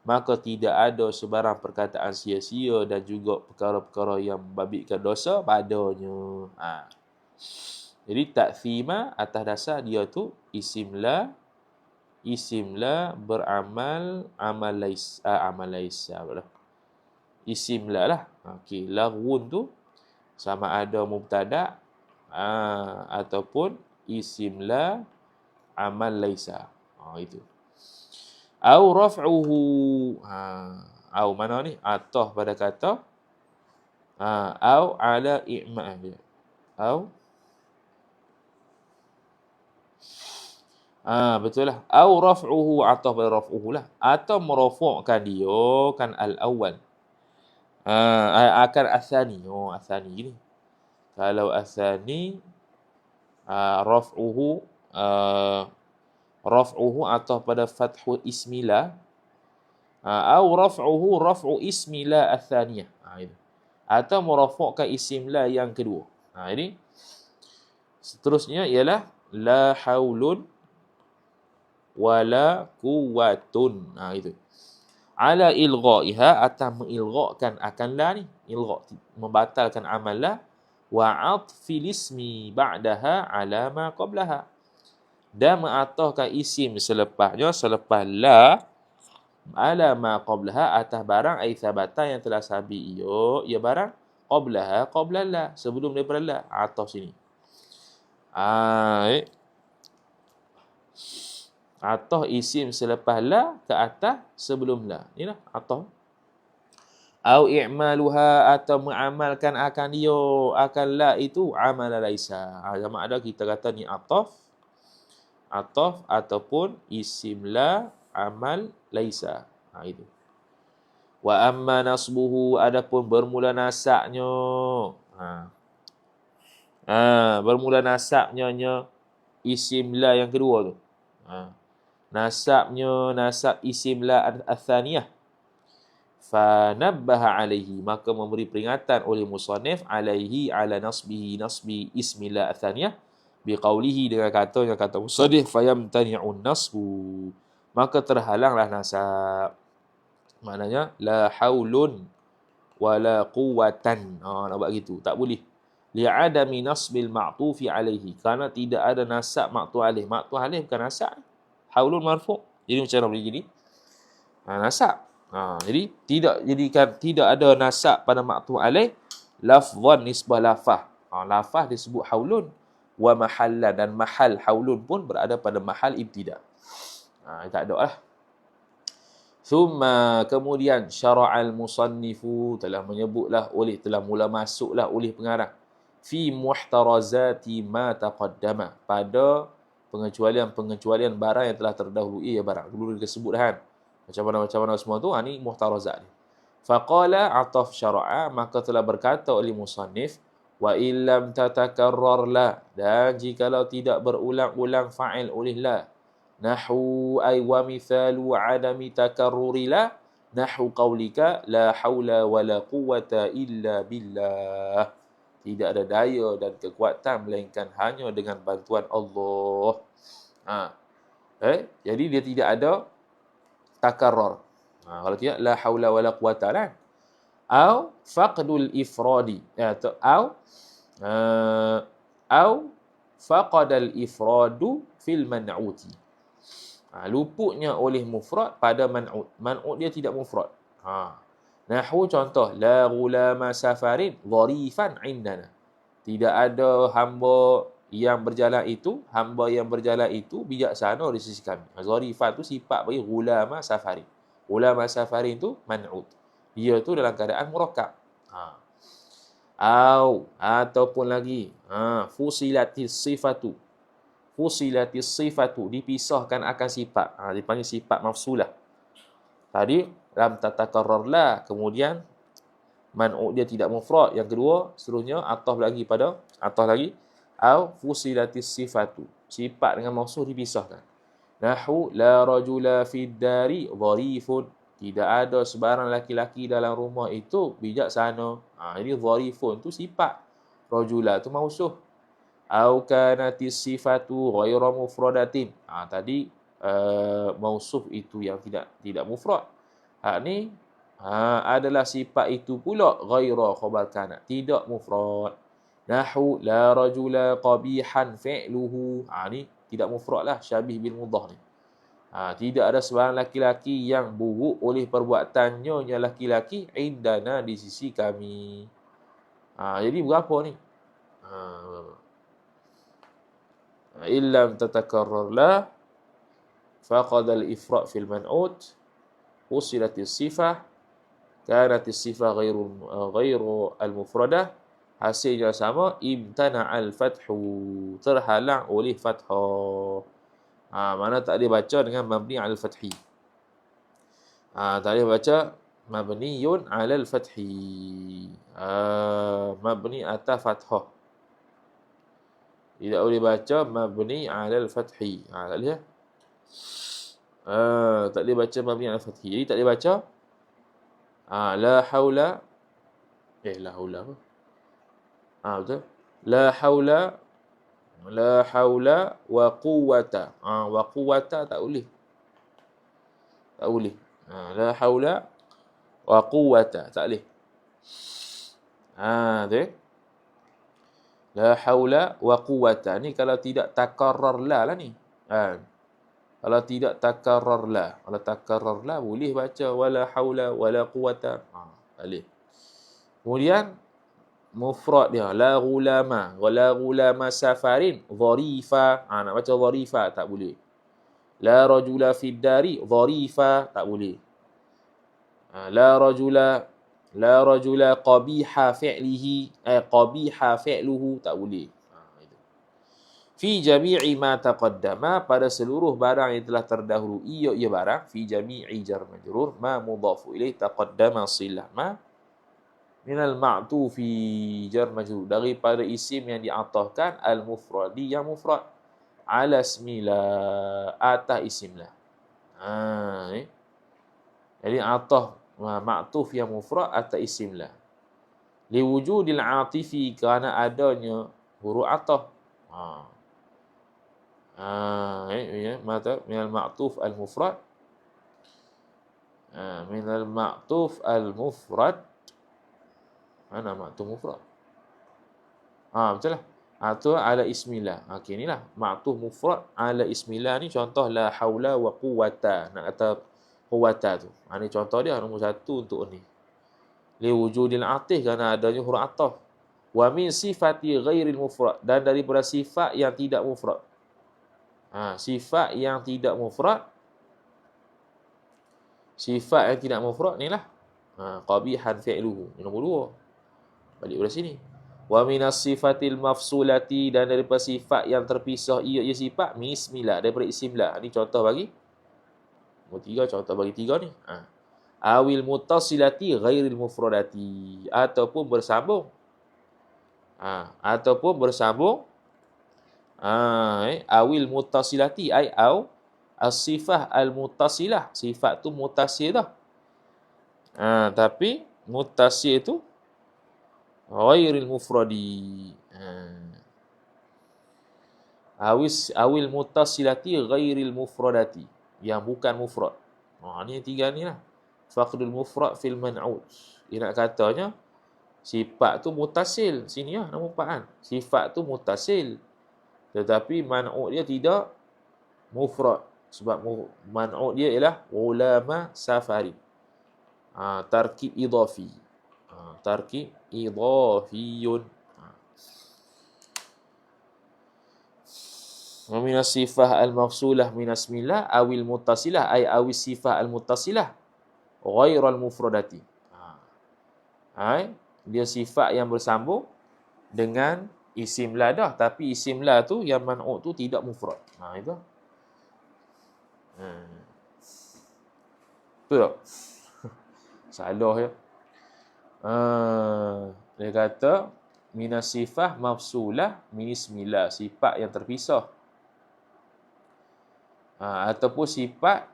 maka tidak ada sebarang perkataan sia-sia dan juga perkara-perkara yang membabitkan dosa padanya. Jadi ta'thima atas dasar dia tu isim la beramal amal laisa, isim la lah. Okey, laghwun tu sama ada mubtada ataupun isim la amal laisa. Itu. Au raf'uhu, au mana ni? Atah pada kata au ala i'ma dia. Au betul lah. Au raf'uhu, atah pada raf'uhu lah. Atau merafu'kan dia kan al-awwal. Akan asani. Asani gini. Kalau asani raf'uhu atau pada fathu ismila, au raf'uhu raf'u ismila ats-tsaniyah, atau merafu'kan isim la yang kedua. Jadi seterusnya ialah la haulun wala quwwatun. Itu. Ala ilghaiha, atas mengilghakan akan la ni, ilgha membatalkan amal la, wa atfil ismi ba'daha ala ma qablaha, dan mengatahkan isim selepasnya, selepas la, ala ma qablaha, atas barang ai thabata yang telah sabit ia barang qablaha qabla la, sebelum daripada la, atah sini. Atah isim selepas la ke atas sebelum la. Inilah atah. Au i'maluha, atau mengamalkan akan dia, akan la itu amal laisa. Sama ada kita kata ni ataf ataupun isim la amal laisa. Itu. Wa amma nasbuhu, adapun bermula nasabnya. Bermula nasabnya isim la yang kedua tu. Nasabnya nasab isim la al-thaniyah. Fa nabbaha alaihi, maka memberi peringatan oleh musannif alaihi ala nasbi ismi la al-thaniyah biqaulihi, dengan kata musannif fayamtani'un nasbu, maka terhalanglah nasab. Maknanya la haulun wala quwwatan. Nak buat gitu, tak boleh. Li'adami nasbil ma'tufi alaihi, kerana tidak ada nasab ma'tuf alaih. Ma'tuf alaih bukan nasab. Haulun marfu'. Jadi macam mana boleh jadi? Nasab. Jadi tidak ada nasab pada ma'tuf alaih. Lafzan nisbah lafah. Lafah disebut haulun. Wa mahallan, dan mahal haulun pun berada pada mahal ibtida'. Tak ada lah. Thumma, kemudian syara'al musannifu, telah mula masuklah oleh pengarang fi muhtarazati ma taqaddama, pada pengecualian barang yang telah terdahului. Barang dulu disebut kan, macam mana semua tu. Ni muhtarazat ni. Faqala, ataf syara'a, maka telah berkata oleh musannif, wa illam tatakarrar la, dan jikalau tidak berulang-ulang fa'il oleh la, nahu ay wa mithalu adami takarruri la, nahu qaulika la haula wala quwwata illa billah, tidak ada daya dan kekuatan melainkan hanya dengan bantuan Allah. Jadi dia tidak ada takarrar. Kalau tidak, la haula wala quwata lah. Au faqdul ifradi, au faqadal ifradu fil man'uti. Luputnya oleh mufrad pada man'ut. Man'ut dia tidak mufrad. Nahu contoh, la ghulama safarin dharifan indana. Tidak ada hamba yang berjalan itu bijaksana di sisi kami. Dharifan tu sifat bagi ghulama safarin. Ghulama safarin tu man'ut. Dia tu dalam keadaan murakkab. Ataupun lagi, fusilatis sifatu. Fusilatis sifatu, dipisahkan akan sifat. Dipanggil sifat mafsulah. Tadi lam tatakarrar la, kemudian man'ut dia tidak mufrad. Yang kedua, seterusnya ataf lagi. Au fusilatis sifatu, sifat dengan mausul dipisahkan. Nahu la rajula fid dari dharifun, tidak ada sebarang laki-laki dalam rumah itu bijaksana. Jadi dharifun tu sifat, rajula tu mausul. Au kanatis sifatu ghairu mufradatin, tadi mausuf itu yang tidak mufrad. Ni adalah sifat itu pula ghairu khabar kana, tidak mufrad. Nahu la rajula qabihan fi'luhu, ni tidak mufrad lah, syabih bil mudah ni. Tidak ada sebarang laki-laki yang buruk oleh perbuatannya yang laki-laki indana, di sisi kami. Jadi berapa ni? Illam tatakarrar la faqad al-ifrad fil man'ut, usilatis sifah, kanatis sifah ghairu al-mufradah, hasilnya sama, imtana al-fathu, terhalang oleh fathah. Mana tak boleh baca dengan mabni al-fathi. Tak boleh baca mabniun al-fathi. Mabni atas fathah. Tidak boleh baca mabni alal fathi. Tak boleh. Tak boleh baca mabni alal fathi. Jadi tak boleh baca la haula. La haula apa? Betul. La haula wa quwwata. Wa quwwata tak boleh. Tak boleh. La haula wa quwwata. Tak boleh. Tu. La haula wa quwwata. Ni kalau tidak takarrar la lah ni. Kalau tidak takarrar la. Kalau takarrar la boleh baca wala haula wala quwwata. Tak boleh. Kemudian mufrad dia la ghulama wala ghulama safarin dharifa. Nak baca dharifa tak boleh. La rajula fid dari dharifa tak boleh. La rajula qabiha fi'lihi qabiha fi'luhu tak boleh. Fi jami'i ma taqaddama, pada seluruh barang yang telah terdahulu ia barang, fi jami'i jar majrur ma mudhafu ilaih taqaddama silah ma minal ma'tufi jar majrur, daripada isim yang diatahkan al mufradi yang mufrad ala ismila atas isimlah. Jadi atah ma'tuf yang mufrad atas isimlah. Liwujudil atifi, kerana adanya huruf atah. Mata minal ma'tuf al mufrad. Minal ma'tuf al mufrad. Mana ma'tuf mufrad? Betul lah. Atau ala ismillah. Okey, inilah ma'tuf mufrad ala ismillah ni contoh la haula wa quwwata. Nak kata quwwata tu. Ni contoh dia nombor satu untuk ni. Li wujudil atif, kerana adanya huruf ataf. Wa min sifati ghairil mufrad, dan daripada sifat yang tidak mufrad. Sifat yang tidak mufrad. Sifat yang tidak mufrad ni lah. Qabihan fi'luhu. Nombor dua. Balik pada sini. Wa minas sifatil mafsulati, dan daripada sifat yang terpisah ia sifat mismillah, daripada isimlah. Ni contoh bagi nombor tiga, contoh bagi tiga ni. Awil muttasilati ghairil mufradati, ataupun bersambung. Ataupun bersambung. Awil muttasilati ai au as-sifah al-muttasilah, sifat tu muttasil dah. Tapi muttasil tu ghairil mufradi. Awil muttasilati ghairil mufradati, yang bukan mufrad. Ni tiga ni lah. Faqdul mufrad fil man'ud. Dia nak katanya sifat tu muttasil. Sini lah nombor 4 kan. Sifat tu muttasil, tetapi man'ud dia tidak mufrad. Sebab man'ud dia ialah ulama safari. Tarkib idhafi. Tarkib idhafiyun. Wa minas sifah al-mafsulah minas milah awil muttasilah ay awis sifah al-muttasilah ghairal mufradati. Dia sifat yang bersambung dengan isim la dah, tapi isim la tu yang man'ud tu tidak mufrad. Itu. Betul tak? Salah ya. Dia kata minas sifah mafsulah minismillah, sifat yang terpisah. Ataupun sifat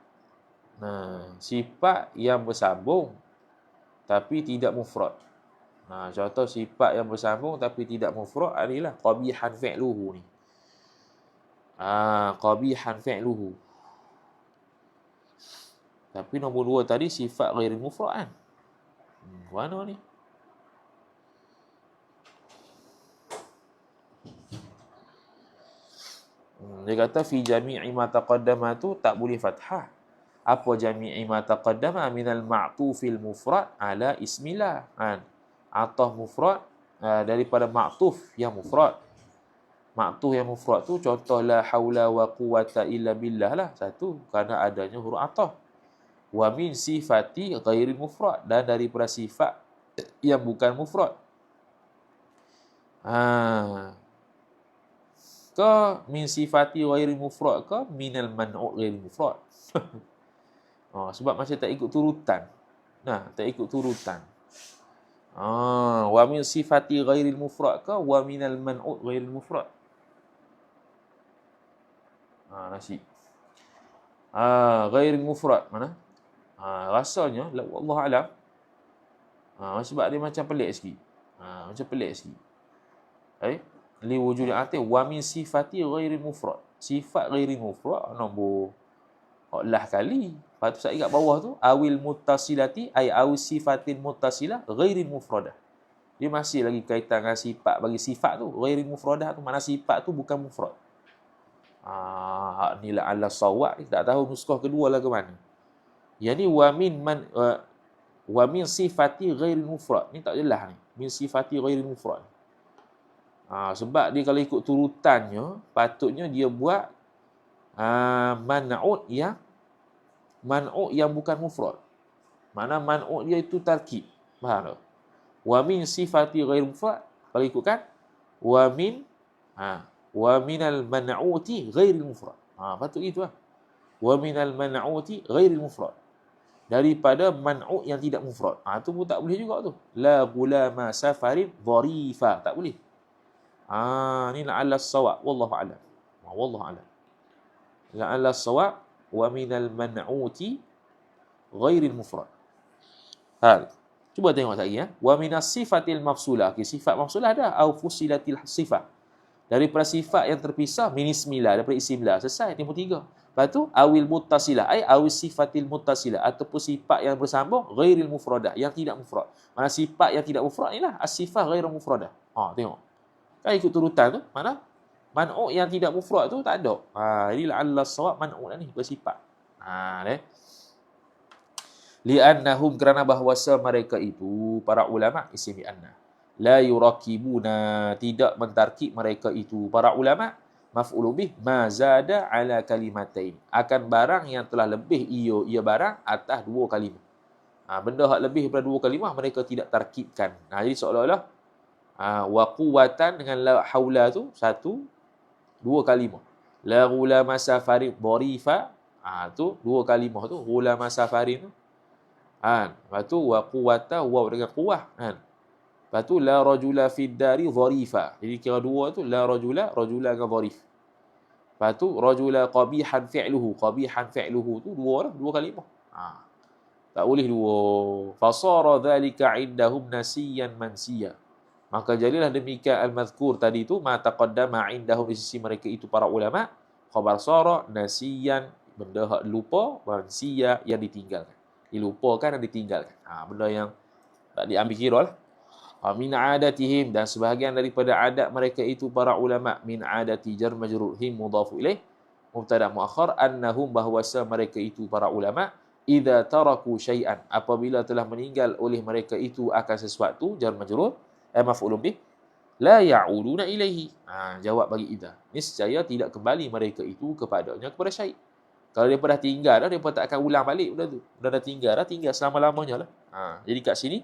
yang bersambung tapi tidak mufrad. Contoh sifat yang bersambung tapi tidak mufrad adalah qabihan fi'luhu ni. Qabihan fi'luhu. Tapi nombor 2 tadi sifat ghairil mufrad kan. Mana ni? Dia kata fi jami'i ma taqaddama tu tak boleh fathah. Apa jami'i ma taqaddama minal ma'tufil mufrad ala ismillah. Atah mufrad daripada ma'tuf yang mufrad. Ma'tuf yang mufrad tu contoh la haula wa quwwata illa billah lah. Satu, kerana adanya huruf atah. Wa min sifati ghairil mufrad, dan daripada sifat yang bukan mufrad. Ke min sifati ghairil mufrad ke minal man'ud ghairil mufrad. Sebab macam tak ikut turutan. Tak ikut turutan. Wa min sifati ghairil mufrad ke wa minal man'ud ghairil mufrad. Nasi. Ghairil mufrad mana? Rasanya wallahu alam. Sebab dia macam pelik sikit. Macam pelik sikit. li wujudi atif wa min sifati ghairi mufrad. Sifat ghairi mufrad nombor lah kali. Lepas tu saya kat bawah tu awil muttasilati ay awil sifatin muttasilah ghairi mufradah. Dia masih lagi kaitan dengan sifat. Bagi sifat tu ghairi mufradah tu mana sifat tu bukan mufrad. Ni lah ala sawab, tak tahu nuskah kedua lah ke mana. Yang ni wa min sifati ghairi mufrad. Ni tak jelas ni. Min sifati ghairi mufrad. Sebab dia kalau ikut turutannya, patutnya dia buat man'ud yang bukan mufrad. Mana man'ud dia itu tarkib. Faham tak? Wa min sifati ghairi mufrad. Kalau ikutkan wa minal man'uti ghairi mufrad. Patut gitu lah. Wa minal man'uti ghairi mufrad. Daripada man'ud yang tidak mufrad. Tu pun tak boleh juga tu. La gulama safarin dharifa. Tak boleh. Ni la'alla as-sawab. Wallahu a'lam. Wallahu a'lam. La'alla as-sawab wa minal man'uti ghairi mufrad. Cuba tengok lagi ya. Wa minas sifatil mafsulah. Sifat mafsulah ada. Au fusilatil sifat. Daripada sifat yang terpisah min ismillah, daripada isimlah. Selesai, nombor 3. Lepas tu awil muttasilah, awil sifatil muttasilah, ataupun sifat yang bersambung ghairil mufradah, yang tidak mufrad. Mana sifat yang tidak mufrad inilah as-sifah ghairul mufradah. Tengok. Kan ikut turutan tu, mana man'u yang tidak mufrad tu tak ada. Ini la'alla as-sawab man'u ni bersifat. Li'annahum, kerana bahawasa mereka itu para ulama isim anna la yurakibuna, tidak mentarkib mereka itu para ulama maf'ul bih ma zada ala kalimatain, akan barang yang telah lebih ia barang atas 2 kalimah. Benda hak lebih daripada 2 kalimah mereka tidak tarkibkan. Jadi seolah-olah wa quwwatan dengan la haula tu 1 2 kalimah. La ghulama safarin dharifa, tu 2 kalimah tu ghulama safarin tu. Lepas tu wa quwwata waw dengan quwah. Lepas tu la rajula fid dari dharifa. Jadi kira 2 tu la rajula dengan dharif. Lepas tu rajula qabihan fi'luhu tu 2 kalimah. Tak boleh 2. Fasara dhalika indahum nasiyan mansiya. Maka jadilah demikian al-mazkur tadi tu ma taqaddama indahum di sisi mereka itu para ulama, khabar sara nasiyan, benda hak lupa, mansiya yang ditinggalkan. Dilupakan dan ditinggalkan. Benda yang tak diambil kira lah. Min adatihim, dan sebahagian daripada adat mereka itu para ulama, min adati jar majrur him mudhafu ilaih mubtada muakhar, annahum, bahwasa mereka itu para ulama idza taraku syai'an, apabila telah meninggal oleh mereka itu akan sesuatu, jar majrur maf'ulun bih, la ya'uduna ilaihi. Jawab bagi idza, niscaya tidak kembali mereka itu kepadanya, kepada syai'. Kalau dia dah tinggal dah, dia tak akan ulang balik benda tu. Dah tinggal selama-lamanya lah. Jadi kat sini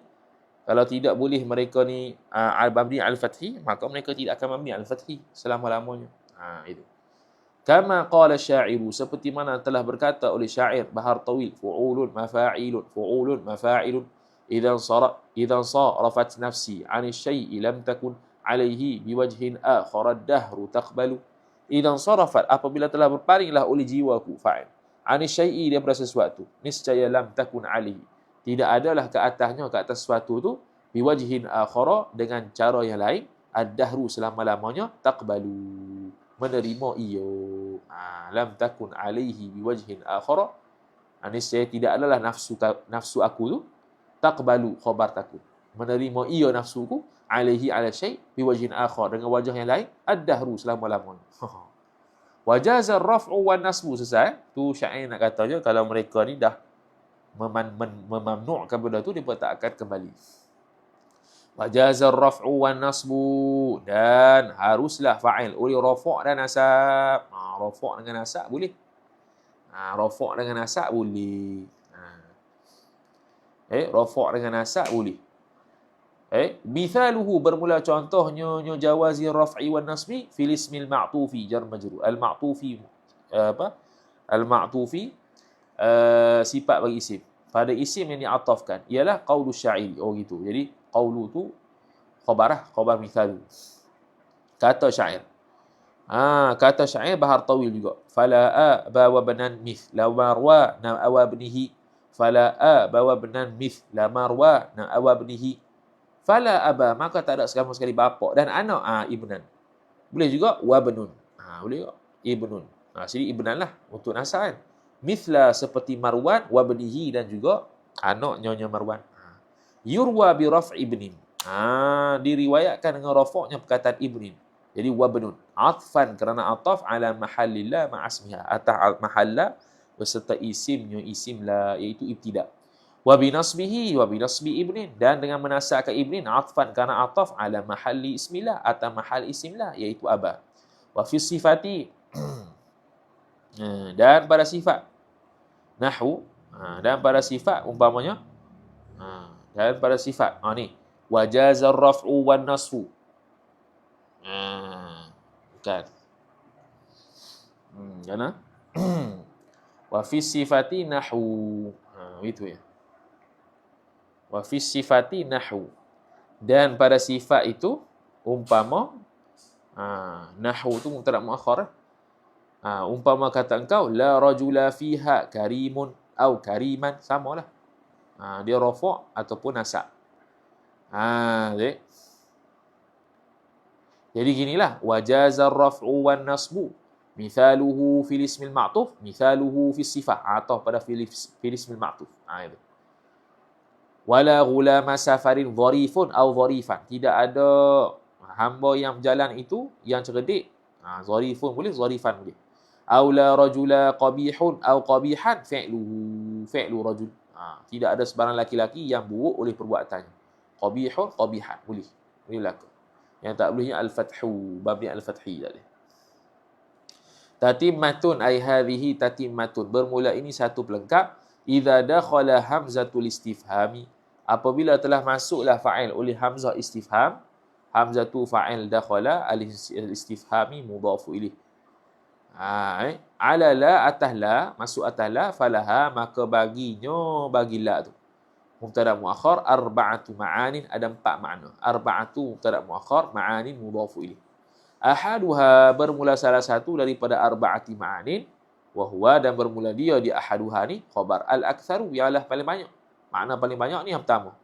kalau tidak boleh mereka ni mabni al-fathi, maka mereka tidak akan mabni al-fathi selama-lamanya. Itu. Kama qala syairu, seperti mana telah berkata oleh syair Bahar Tawil, fu'ulun mafa'ilun idan sarafat nafsi 'ani syai'i lam takun 'alaihi biwajhin akhar ad-dahru taqbalu. Idan sarafat, apabila telah berpalinglah oleh jiwaku, fa'il 'ani syai'i, daripada sesuatu, niscaya lam takun 'alaihi, tidak adalah ke atasnya, ke atas sesuatu tu, biwajhin akhara, dengan cara yang lain, ad-dahru, selama-lamanya, taqbalu, menerima ia. Lam takun alaihi biwajhin akhara, niscaya tidak adalah nafsu aku tu, taqbalu, khabar takun, menerima ia nafsuku, alaihi ala syai' biwajhin akhar, dengan wajah yang lain, ad-dahru, selama-lamanya. Wajazar raf'u wan nasbu, selesai. Tu syair nak katanya, kalau mereka ni dah memamnu'kan benda tu, dia pun tak akan kembali. Wajazar raf'u wan nasbu, dan haruslah fa'il oleh rafa' dan nasab. Rafa' dengan nasab boleh. Rafa' dengan nasab boleh. Rafa' dengan nasab boleh. Mithaluhu, bermula contohnya, jawazi raf'i wan nasbi fil ismil ma'tufi jar majrur. Al-ma'tufi Al-ma'tufi sifat bagi isim. Pada isim yang diatafkan ialah qaulu syairi. Gitu. Jadi qaulu tu khabar mithal. Kata syair. Kata syair Bahar Tawil juga. Fala aba wa banan mith la marwa na awabnihi. Fala aba wa banan mith la marwa na awabnihi. Fala aba, maka tak ada sama sekali bapa dan anak ibnan. Boleh juga wabnun. Boleh juga ibnun. Sini ibnan lah untuk nasab kan. Mithla seperti Marwan wabnihi dan juga anak nyonya Marwan. Yurwa bi raf'i ibnin. Diriwayatkan dengan rafa'nya perkataan ibnin. Jadi wabnun. Atfan kerana ataf ala mahallillah ma'asmiha. Atas mahalla beserta isimnya isim la iaitu ibtida. Wa binasbihi wa binasbi ibnin, dan dengan menasabkan ibnin atfan kerana ataf ala mahalli ismillah atas mahal isimlah iaitu aba. Wa fi sifati dan pada sifat nahwu, dan pada sifat umpamanya dan pada sifat ni wajazar raf'u wan nasfu. Kan Jana wa fi sifati nahwu, itu ya. Wa fi sifati nahwu, dan pada sifat itu umpama nahwu tu mubtada muakhar. Umpama kata engkau la rajula fiha karimun au kariman, samalah. Dia rafa' ataupun nasab. Jadi ginilah wajazar raf'u wan nasbu mithaluhu fil ismil ma'tuf mithaluhu fis sifah, atau pada fil ismil ma'tuf. Itu. Wala ghulama safarin dharifun au dharifan, tidak ada hamba yang berjalan itu yang cerdik. Dharifun boleh, dharifan boleh. Aw la rajula qabihun au qabihan fi'luhu fi'lu rajul. Tidak ada sebarang laki-laki yang buruk oleh perbuatannya. Qabihun qabihan boleh berlaku. Yang tak bolehnya al-fathu, babnya al-fathi tadi. Tatimmatun ay hadhihi tatimmatun, bermula ini satu pelengkap. Idza dakhala hamzatul istifhami, apabila telah masuklah fa'il oleh hamzah istifham. Hamzatu fa'il dakhala al-istifhami mudhafu ilaih. Ala la atas la, masuk atas la, falaha maka baginya, bagi la tu mubtada muakhar arba'atu ma'anin, ada 4 makna. Arba'atu mubtada muakhar, ma'anin mudhafu ilaih. Ahaduha, bermula salah satu daripada arba'ati ma'anin, wa huwa, dan bermula dia di ahaduha ni khabar. Al-aktsaru ialah paling banyak. Makna paling banyak ni yang pertama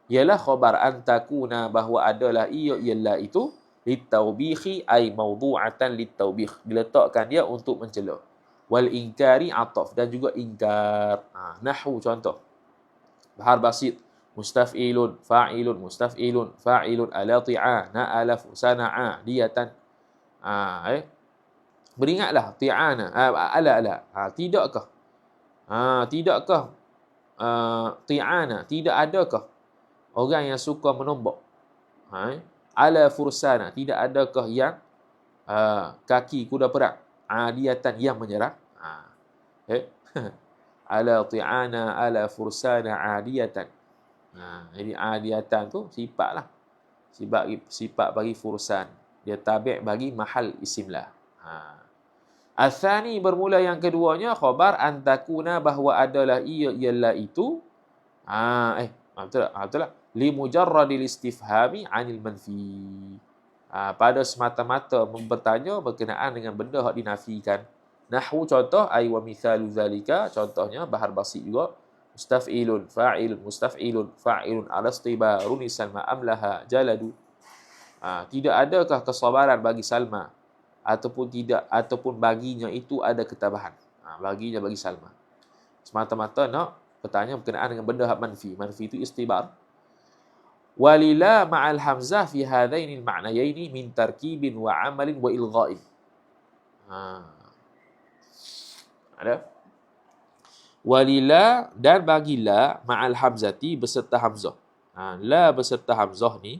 ialah khabar antakuna, bahawa adalah ialah itu litawbihi ay mawdu'atan litawbih, diletakkan dia untuk mencela. Wal inkari ataf, dan juga ingkar. Nahwu contoh bahar basit mustaf'ilun fa'ilun mustaf'ilun fa'ilun ala ti'a na'ala sana'a diyatan. Beringatlah ti'ana ala tidakkah tidakkah ti'ana, tidak adakah orang yang suka menombak. Ala fursana, tidak adakah yang kaki kuda perang. Adiyatan, yang menyerang. Ala ti'ana ala fursana adiyatan. Jadi adiyatan tu sifat lah. Sifat bagi fursan. Dia tabi' bagi mahal isimlah. Al-thani, bermula yang keduanya khabar antakuna, bahawa adalah ialah itu betul lah li mujarradil istifhami anil manfi, pada semata-mata bertanya berkenaan dengan benda yang dinafikan. Nahwu contoh ay wa mithalu zalika, contohnya bahar basit juga mustaf'ilun fa'ilun ala istibarun salma amlaha jaladu. Tidak adakah kesabaran bagi Salma, ataupun baginya itu ada ketabahan. Baginya bagi Salma. Semata-mata nak bertanya berkenaan dengan benda manfi. Manfi itu istibar. Walila ma'al hamzah fi hadaini al-ma'nayaini min tarkibin wa amalin wa ilgha'in. Ada? Walila, dan bagilah ma'al hamzati, beserta hamzah. La beserta hamzah ni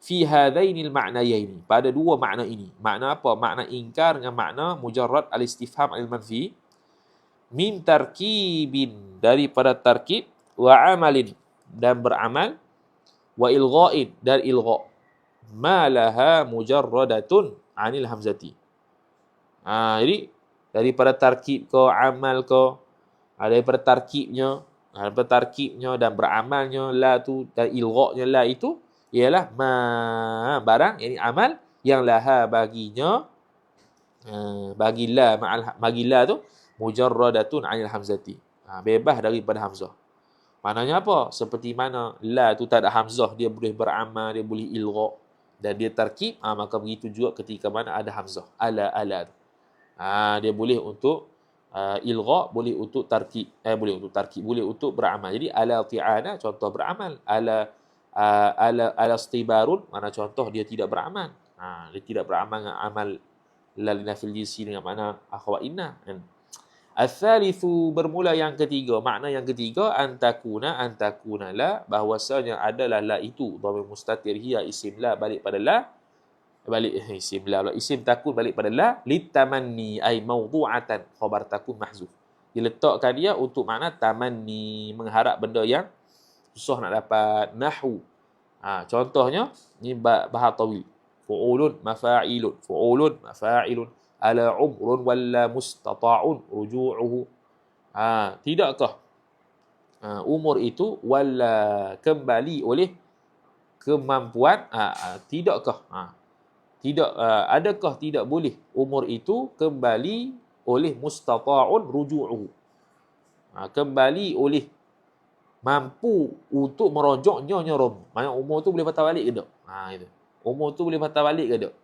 fi hadainil ma'nayaini, pada dua makna ini. Makna apa? Makna ingkar dengan makna mujarrad al-istifham al-manfi. Min tarkibin, daripada tarkib, wa amalin, dan beramal, wa ilgha'in, dan ilgha'. Ma laha mujarradatun anil hamzati. Jadi daripada tarkib ke, amal ke, daripada tarkibnya dan beramalnya la tu, dan ilgha'nya la itu ialah barang, yakni amal yang laha baginya, bagilah tu mujarradatun anil hamzati, bebas daripada hamzah. Maknanya apa? Seperti mana la tu tak ada hamzah, dia boleh beramal, dia boleh ilgha'. dan dia tarkib, maka begitu juga ketika mana ada hamzah. Ala. Dia boleh untuk ilgha, boleh untuk tarkib, boleh untuk beramal. Jadi ala ti'ana contoh beramal. Ala istibarun mana contoh dia tidak beramal. Dia tidak beramal dengan amal lalina fil jinsi dengan makna akhwat inna kan. Al-thalithu bermula yang ketiga, makna yang ketiga antakuna la, bahwasanya adalah la itu dhamir mustatir, hiya isim la balik pada la, isim takun balik pada la, litamanni ay mawdu'atan, khabar takun mahzuf, diletakkan dia untuk makna tamanni, mengharap benda yang susah nak dapat. Nahwu, contohnya ni bahar tawil, fu'ulun mafa'ilun ala umrun wala mustata'un ruju'uhu. Tidakkah umur itu wala kembali oleh kemampuan, adakah tidak boleh umur itu kembali oleh mustata'un ruju'uhu, kembali oleh mampu untuk merojoknya romu. Maksudnya umur tu boleh patah balik ke tak? Itu. Umur tu boleh patah balik ke tak?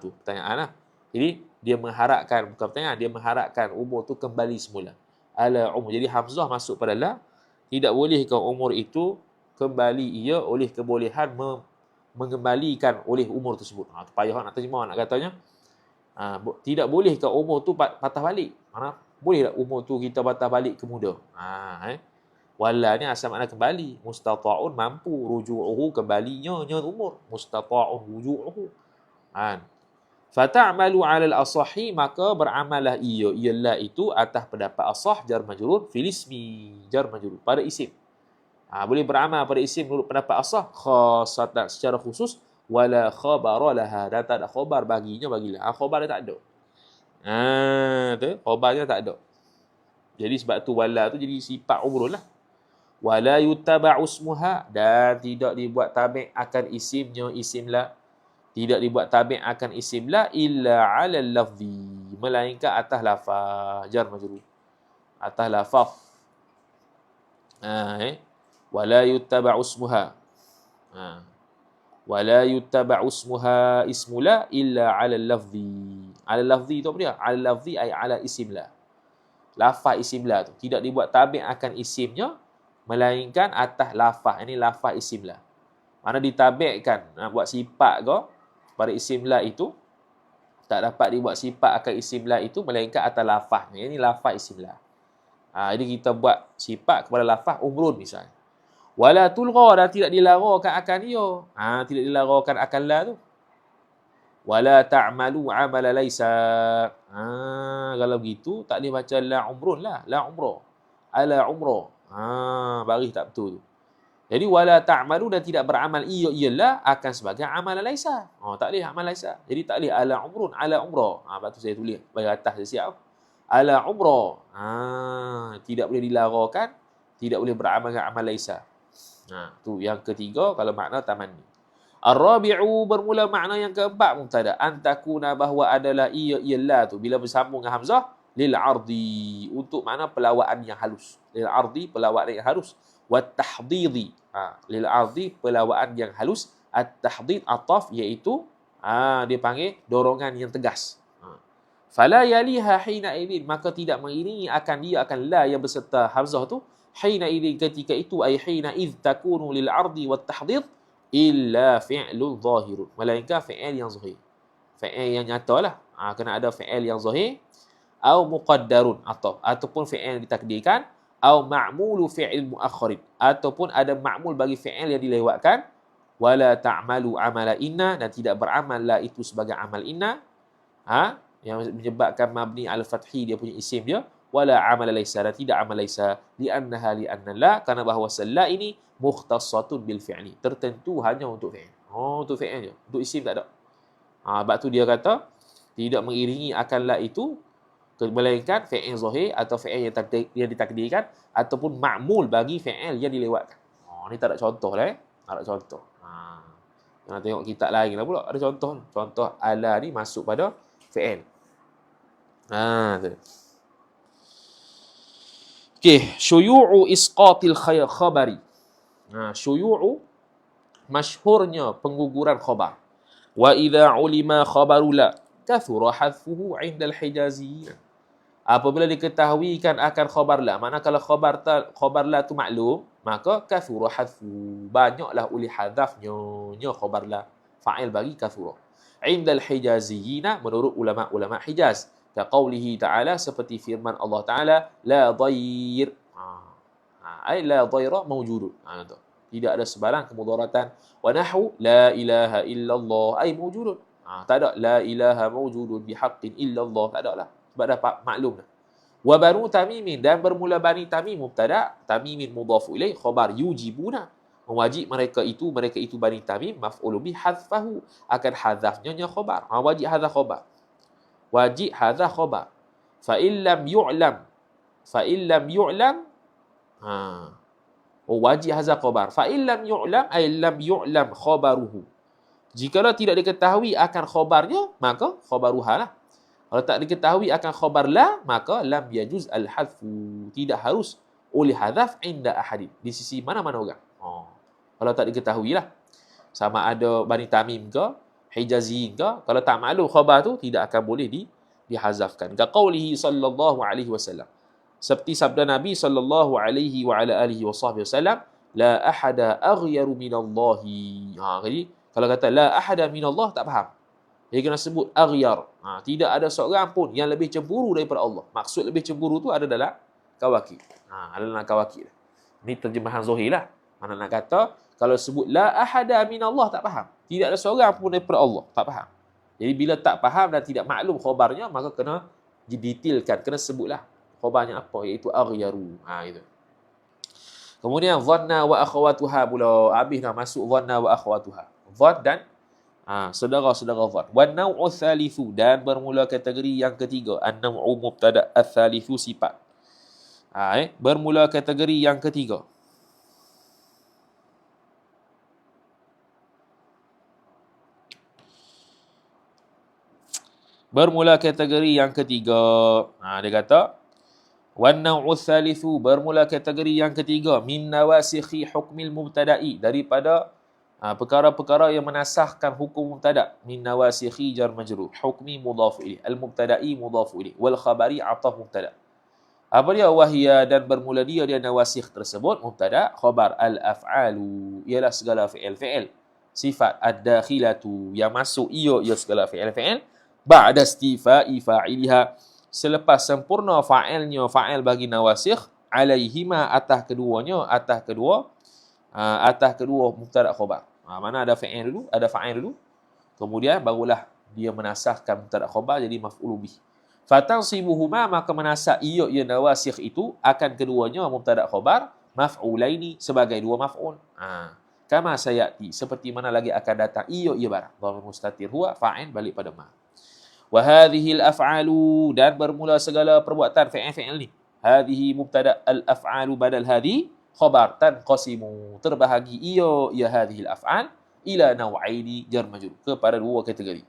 Tu pertanyaan lah. Jadi dia mengharapkan, bukan pertanyaan, dia mengharapkan umur tu kembali semula. Ala umur. Jadi hamzah masuk pada la. Tidak bolehkah umur itu kembali ia oleh kebolehan mengembalikan oleh umur tersebut. Payah nak terjemah, nak katanya tidak bolehkah umur tu patah balik. Mana boleh tak umur tu kita patah balik ke muda. Wala ni asal makna kembali. Mustata'un mampu, ruju'uhu kembalinya umur. Mustata'un ruju'uhu. Fata'malu 'ala al-asahi, maka beramalah ialah itu atas pendapat asah jar majrur fil ismi, jar majrur pada isim. Boleh beramal pada isim menurut pendapat asah khassatan secara khusus, wala khabara laha, dan tak ada khabar baginya bagilah. Khabar dia tak ada. Tu khabarnya tak ada. Jadi sebab tu wala tu jadi sifat umrul lah. Wala yuttaba'u ismuha, dan tidak dibuat tabi' akan isimnya isim la. Tidak dibuat tabi' akan isim la illa 'ala al-lafzi, melainkan atas lafaz, jar majrur atas lafaz. Wala yuttaba'u ismuha, wala yuttaba'u ismuha ismu la illa 'ala al-lafzi. 'Ala al-lafzi tu apa dia? 'Ala al-lafzi ay 'ala isim la. Lafaz isim la tu tidak dibuat tabi' akan isimnya melainkan atas lafaz. Ini lafaz isim la. Mana ditabi'kan nak buat sifat ke pada isim la itu, tak dapat dibuat sifat akan isim la itu melainkan atas lafaz. Ini lafaz isim la. Jadi kita buat sifat kepada lafaz umrun misalnya. Wala tulgha, dan tidak dilarangkan akan dia. Tidak dilarangkan akan la tu. Wala ta'malu 'amala laisa. Kalau begitu tak boleh baca la umrun lah, la umrah. Ala umrah. Baris tak betul tu. Jadi wala ta'malu, dan tidak beramal ialah akan sebagai amal laisa. Tak boleh amal laisa. Jadi tak boleh ala umrun, ala umrah. Lepas tu saya tulis bagi atas saya siap. Ala umrah. Tidak boleh dilarangkan, tidak boleh beramal dengan amal laisa. Tu yang ketiga kalau makna tamanni. Ar-rabi'u bermula makna yang keempat mubtada. Antakuna, bahawa adalah ialah tu bila bersambung dengan hamzah lil ardi, untuk makna pelawaan yang halus. Lil ardi, pelawaan yang halus. Wat tahdidi, lil ardi, pelawaan yang halus. At-tahdid ataf, iaitu dia panggil dorongan yang tegas. Fala yaliha hina idin, maka tidak mengiringi akan dia akan la yang berserta hamzah tu hina idin ketika itu, ay hina id takunu lil ardi wat tahdid illa fi'lun zahirun, melainkan fi'il yang zahir, fi'il yang nyata lah. Kena ada fi'il yang zahir, au muqaddarun ataupun fi'il yang ditakdirkan, au ma'mulu fi'il muakhirin, ataupun ada ma'mul bagi fi'il yang dilewatkan. Wala ta'malu amala inna, dan tidak beramal la itu sebagai amal inna, yang menyebabkan mabni al-fathi dia punya isim dia. Wala amal laisa, dan tidak amal laisa, li'anna la, kerana bahawa la ini mukhtassatun bil fi'li, tertentu hanya untuk fi'il. Untuk fi'il je, untuk isim tak ada. Sebab tu dia kata tidak mengiringi akan la itu melainkan fi'il zahir atau fi'il yang ditakdirkan ataupun ma'mul bagi fi'il yang dilewatkan. Ni tak ada contoh lah. Tak ada contoh. Jangan tengok kitab lain lah pula ada contoh. Contoh ala ni masuk pada fi'il. Okey, syuyu'u isqatil khabari. Syuyu'u masyhurnya pengguguran khabar. Wa idza ulima khabaru la kathura hadfuhu 'inda al-hijaziyyin. Apabila diketahuikan akan khabar la, makna kalau khabar la tu maklum, maka kathura hadfu, banyaklah oleh hadafnya khabar la. Fa'il bagi kathura. 'Inda al-hijaziyyin, menurut ulama-ulama Hijaz. Ka qaulihi ta'ala, seperti firman Allah Ta'ala, la dhair. Ai la dhaira mawjudun. Tu. Tidak ada sebarang kemudaratan. Wa nahu la ilaha illallah ay mawjudun. Tak ada la ilaha mawjudun bihaqqin illallah, tak ada lah. Sebab dah maklum dah. Wa banu tamimin, dan bermula bani tamim mubtada, tamimin mudhafu ilaih, khabar yujibuna, mewajib mereka itu bani tamim, maf'ul bi hadfahu, akan hadafnya khabar. Wajib hadaf khabar. Wajib hadaf khabar. Fa illam yu'lam wajib hazal khabar. Fa illam yu'lam ay lam yu'lam khabaruhu. Jikalau tidak diketahui akan khabarnya, maka khabaruha lah. Kalau tak diketahui akan khabar la, maka lam yajuz al-hadfu. Tidak harus oleh hadaf inda ahadin. Di sisi mana-mana orang. Kalau tak diketahui lah. Sama ada Bani Tamim ke, Hijaziyin ke, kalau tak maklum khabar tu, tidak akan boleh dihazafkan. Ka qawlihi sallallahu alaihi wasallam. Seperti sabda Nabi sallallahu alaihi wa ala alihi wasallam, la ahada aghyaru minallahi. Jadi kalau kata la ahada minallah, tak faham. Dia kena sebut aghyar. Tidak ada seorang pun yang lebih cemburu daripada Allah. Maksud lebih cemburu tu ada dalam kawakib. Ada dalam kawakib. Ini terjemahan Zuhir lah. Mana nak kata, kalau sebut la ahada minallah, tak faham. Tidak ada seorang pun daripada Allah, tak faham. Jadi bila tak faham dan tidak maklum khabarnya, maka kena didetailkan, kena sebutlah khabarnya apa, iaitu aghyaru. Itu. Kemudian dhanna wa akhawatuha pula. Habis dah masuk dhanna wa akhawatuha. Dhann dan saudara-saudara dhann. Wa naw'u thalithu, dan bermula kategori yang ketiga. An-naw'u mubtada, ats-tsalitsu sifat. Bermula kategori yang ketiga. Bermula kategori yang ketiga. Dia kata, wan naw'u tsalitsu, bermula kategori yang ketiga, min nawasikhi hukmil mubtada'i, daripada perkara-perkara yang menasahkan hukum mubtada. Min nawasikhi jar majrur, hukmi mudhaf ilaih, al mubtada'i mudhaf ilaih, wal khabari ataf mubtada. Apa dia? Wahia, dan bermula dia nawasikh tersebut, mubtada, khabar, al af'alu, ialah segala fi'il, sifat, ad-dakhilatu, yang masuk ia segala fi'il, ba'da istifa'i fa'iliha, selepas sempurna fa'ilnya, fa'il bagi nawasikh, alaihima, atas kedua mubtada khabar. Mana ada fa'il dulu, ada fa'il dulu, kemudian barulah dia menasahkan mubtada khabar jadi maf'ul bih. Fatansibuhuma, maka menasah ia nawasikh itu akan keduanya mubtada khabar, maf'ulaini, sebagai dua maf'ul. Kama sayati, seperti mana lagi akan datang ia barang. Dhamir mustatir huwa, fa'il balik pada ma. Wa hadhil af'alu, dan bermula segala perbuatan fi'il ni. Hadhihi mubtada, al af'alu badal hadhi khabar, tanqasimu, terbahagi ia hadhil af'al ila naw'aini jar majrur, kepada dua kategori.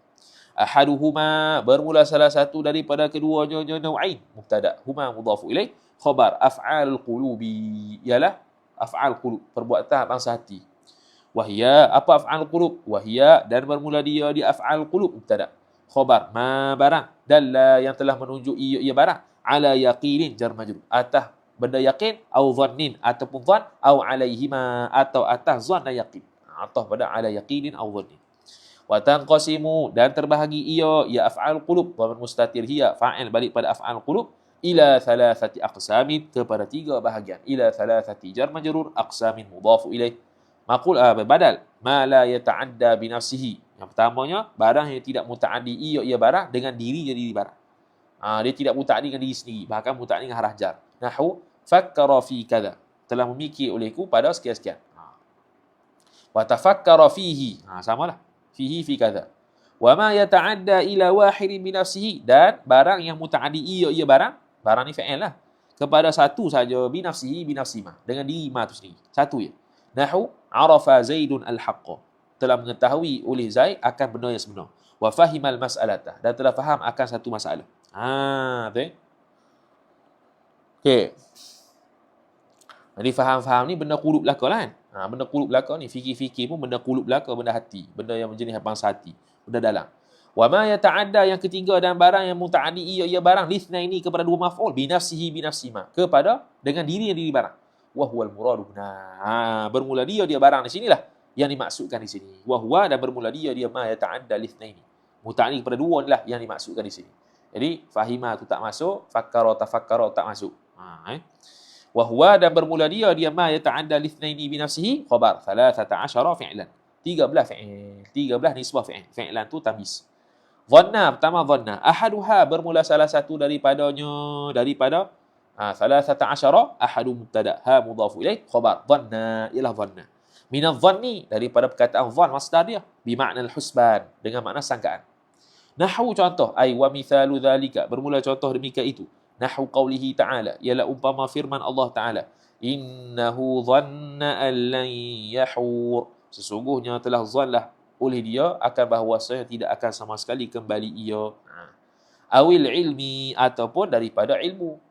Ahaduhuma, bermula salah satu daripada keduanya naw'ain, mubtada, huma mudhafu ilaih, khabar, af'al qulubi, ialah af'al qulub, perbuatan bangsa hati. Wahia, apa af'al qulub? Wahia, dan bermula dia di af'al qulub, mubtada, khabar, ma barang, dalla, yang telah menunjuk ia barang, ala yaqinin jar majrur, atas benda yakin, au dhannin, ataupun dhann, au alaihima, atau atas dhann dan yaqin, atau pada ala yaqinin au dhannin. Wa tanqasimu, dan terbahagi ia af'al qulub, dhamir mustatir hiya, fa'il balik pada af'al qulub, ila thalathati aqsamin, kepada tiga bahagian. Ila thalathati jar majrur, aqsamin mudhafu ilaih, maqul badal, ma la yata'adda bi nafsihi. Yang pertamanya, barang yang tidak muta'addi ia barang dengan diri barang. Dia tidak muta'addi dengan diri sendiri, bahkan muta'addi dengan haraf jar. Nahu fakkara fi kadza, telah memikir olehku pada sekian-sekian. Wa tafakkara fihi, samalah, fihi fi kadza. Wa ma yata'adda ila wahidin bi nafsihi, dan barang yang muta'addi ia barang ni fa'il lah, kepada satu saja, bi nafsihi, dengan diri ma tu sendiri, satu je. Nahu arafa Zaidun al-haqqa, telah mengetahui oleh Zaid akan benda yang sebenar. Wa fahimal mas'alata, dan telah faham akan satu masalah. Betul? Okey. Jadi faham-faham ni benda qulub belaka lah kan. Benda qulub belaka ni, fikir-fikir pun benda qulub belaka, benda hati, benda yang menjenis bangsa hati. Sudah dalam. Wa ma yata'adda yang ketiga dan barang yang muta'addi ia barang lithnaini kepada dua maf'ul binafsihi binafsima kepada dengan diri barang. Wa huwal muradu. Nah, bermula dia barang di sinilah yang dimaksudkan di sini. Wa huwa dan bermula dia ma yata'adda lithnaini. Muta'addi kepada dua inilah yang dimaksudkan di sini. Jadi fahima tu tak masuk, fakkara tafakkara tak masuk. Wa huwa dan bermula dia ma yata'adda lithnaini binafsihi khabar 13 fi'lan. 13 fi'il. 13 nisbah fi'il. Fi'lan tu tamyiz. Dhanna, pertama dhanna. Ahaduha bermula salah satu daripada 13 ahadu mubtada. Ha mudhafu ilaih. Khabar. Dhanna ialah dhanna. Minadh dhanni daripada perkataan dhann masdar dia. Bimakna al-husban. Dengan makna sangkaan. Nahu contoh. Ay wa mithalu dhalika. Bermula contoh demikian itu. Nahu qawlihi ta'ala. Ialah umpama firman Allah Ta'ala. Innahu dhanna an lan yahur. Sesungguhnya telah zanlah oleh dia akan bahawasanya tidak akan sama sekali kembali ia. Awil ilmi ataupun daripada ilmu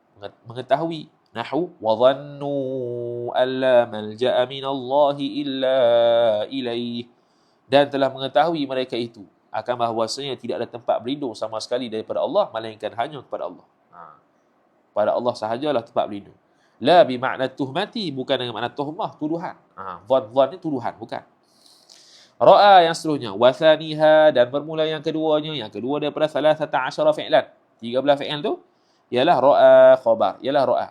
mengetahui. Nahu wa dhannu alla malja'a minallahi illa ilaih. Dan telah mengetahui mereka itu akan bahawasanya tidak ada tempat berlindung sama sekali daripada Allah melainkan hanya kepada Allah. Pada Allah sahajalah tempat berlindung. La bi makna tuhmati, bukan dengan makna tuhmah, tuduhan. Dhan ni tuduhan, bukan. Ra'a yang seterusnya. Wathaniha dan bermula yang keduanya. Yang kedua daripada 13 fi'lan. 13 fi'il tu ialah ra'a khabar. Ialah ra'a.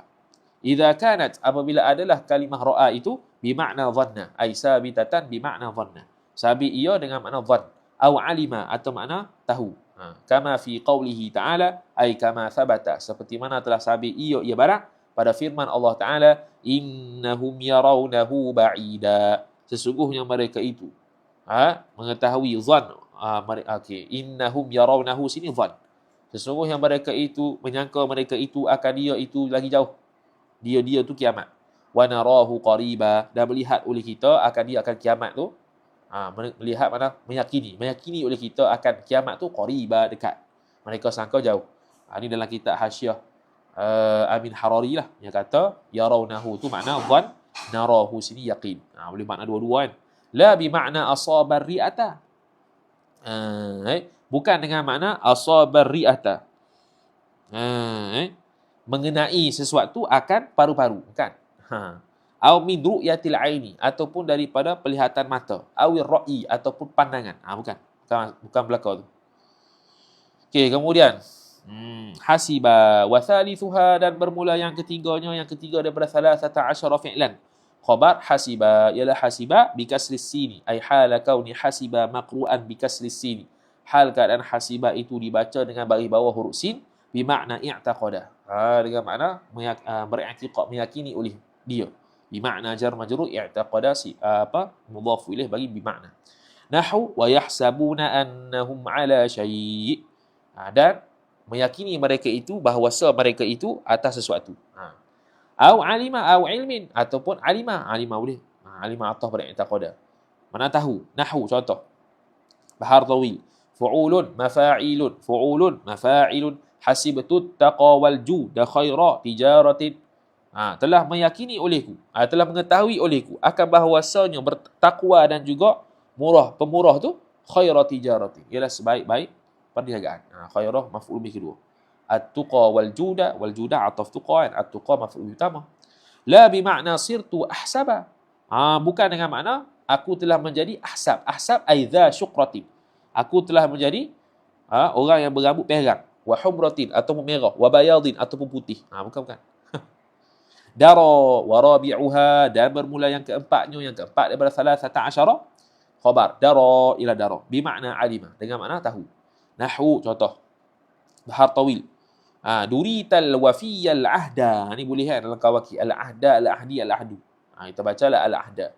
Idza kanat apabila adalah kalimah ra'a itu bimakna dhanna. Ay sabitatan bimakna dhanna. Sabit ia dengan makna dhann. Au alima atau makna tahu. Kama fi qawlihi ta'ala. Ay kama thabata. Seperti mana telah sabit ia barang. Pada firman Allah Ta'ala. Innahum yarawnahu ba'ida. Sesungguhnya mereka itu mengetahui zan. Okey, innahum yarawnahu sini zan. Sesungguhnya mereka itu menyangka mereka itu akan dia itu lagi jauh. Dia tu kiamat. Wa narahu qariba, dan melihat oleh kita akan dia akan kiamat tu. Melihat mana meyakini oleh kita akan kiamat tu qariba, dekat. Mereka sangka jauh. Ini dalam kitab Hasyiah Amin Harari lah yang kata yarawnahu tu makna zan, narahu sini yaqin. Boleh makna dua-dua kan. La bimakna asabar ri'ata. Bukan dengan makna asabar ri'ata. Mengenai sesuatu akan paru-paru. Bukan. Au min ru'yatil aini. Ataupun daripada pelihatan mata. Awir ra'i. Ataupun pandangan. Bukan belakang tu. Okey, kemudian. Hasiba wa thalithuha dan bermula yang ketiganya. Yang ketiga daripada 13 fi'lan. Khabar hasiba ialah hasiba bikasris sini ay hala kauni hasiba maqru'an bikasris sini, hal keadaan hasiba itu dibaca dengan baris bawah huruf sin bimakna i'taqada, dengan makna beriktikad, meyakini oleh dia, bimakna jar majrur i'taqada mudhaf ilaih bagi bimakna. Nahu wa yahsabuna annahum ala syai', dan meyakini mereka itu bahawasa mereka itu atas sesuatu. Au alima au ilmin ataupun alima boleh. Alima atah pada i'taqada. Mana tahu. Nahwu contoh. Bahar tawil. Fu'ulun mafa'ilun hasibtu taqa wal juda khaira tijaratin. Telah meyakini olehku, telah mengetahui olehku akan bahawasanya bertakwa dan juga pemurah tu khaira tijaratin. Ialah sebaik-baik perniagaan. Khairah maf'ul bih kedua. At-tuqa wal juda ataf tuqa, at-tuqa maf'ul utama. La bimakna sirtu ahsaba. Bukan dengan makna aku telah menjadi ahsab. Ahsab ai dha syuqratin. Aku telah menjadi orang yang berambut perak. Wa humratin ataupun merah, wa bayadin ataupun putih. Bukan. Dara wa rabi'uha dan bermula yang keempat daripada 13 khabar. Dara ila dara bimakna alima, dengan makna tahu. Nahwu contoh. Bahar tawil. Durital wafiyal ahda. Ini boleh kan dalam kawaki. Al-ahda, al-ahdi, al-ahdu. Kita bacalah al-ahda.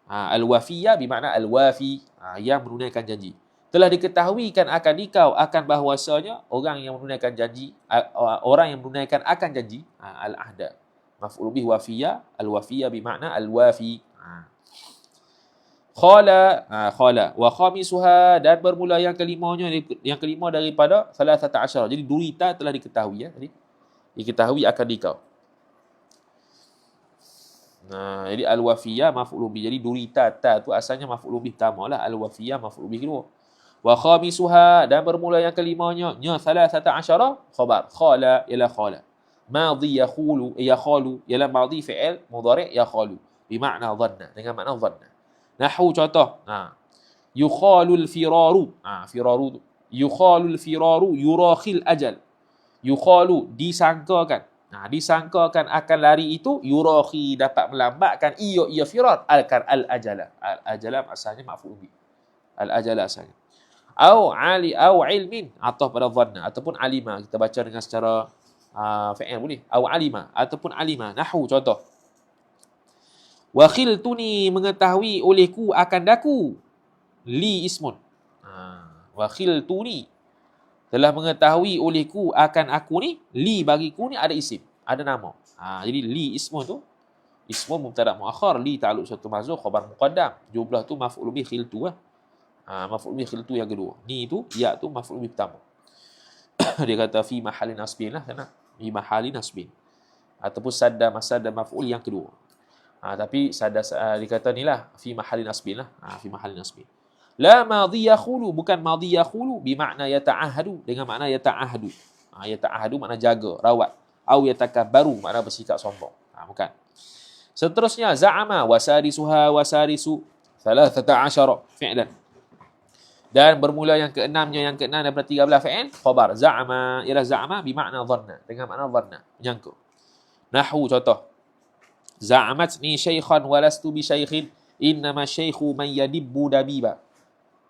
Al-wafiyah bermakna al-wafi. Yang menunaikan janji. Telah diketahuikan akan dikau akan bahawasanya orang yang menunaikan janji, orang yang menunaikan akan janji, al-ahda. Maf'ul bih wafiyah, al-wafiyah bermakna al-wafi. Khala wa khamisuha dan bermula yang kelima daripada 13. Jadi durita telah diketahui tadi. Diketahui akan dikau. Jadi al-wafiyah maf'ul bih. Jadi durita tu asalnya maf'ul bih pertama lah, al-wafiyah maf'ul bih kedua. Wa khamisuha, dan bermula yang kelimanya, nya 13 khabar. Khala ialah khala. Madhi yakhulu ialah madhi fi'il mudhari' yakhalu. Bimakna dhanna, dengan makna dhanna. Nahwu contoh. Yukhalul firaru. Firaru tu. Yukhalul firaru yurakhil ajal. Yukhalu, disangkakan. Disangkakan akan lari itu, yurakhi, dapat melambatkan, ia firar, al-ajala. Al-ajala asalnya maf'ul bih. Al-ajala asalnya. Au ilmin, atau pada dhanna, ataupun alima. Kita baca dengan secara fi'il boleh. Au alima, ataupun alima. Nahwu contoh. Wa khiltuni, mengetahui olehku akan daku. Li ismun. Wa khiltuni, telah mengetahui olehku akan aku ni. Li bagiku ni ada isim, ada nama. Jadi li ismun tu, ismun mubtada muakhar, li ta'alluq satu mahzuf, khabar muqaddam. Jumlah tu maf'ul bih khiltu maf'ul bih khiltu yang kedua. Ni tu, ya tu maf'ul bih pertama. Dia kata fi mahalin nasbin lah sana. Fi mahalin nasbin. Ataupun sadda maf'ul yang kedua. Tapi sadda dia kata ni lah fi mahalin nasbin lah. Fi mahalin nasbin. La madhi yakhulu, bukan madhi yakhulu bimakna yata'ahadu, dengan makna yata'ahadu. Yata'ahadu makna jaga, rawat. Au yatakabbaru makna bersikap sombong. Bukan. Seterusnya za'ama wasarisuha wasarisu 13 fi'lan. Dan bermula yang keenamnya, yang keenam daripada 13 fi'il, khabar. Za'ama ialah za'ama bimakna dhanna, dengan makna dhanna, menyangka. Nahwu contoh. Za'amatni syaikhan walastu bi syaikhin, innama syaikhu man yadibbu dabiba.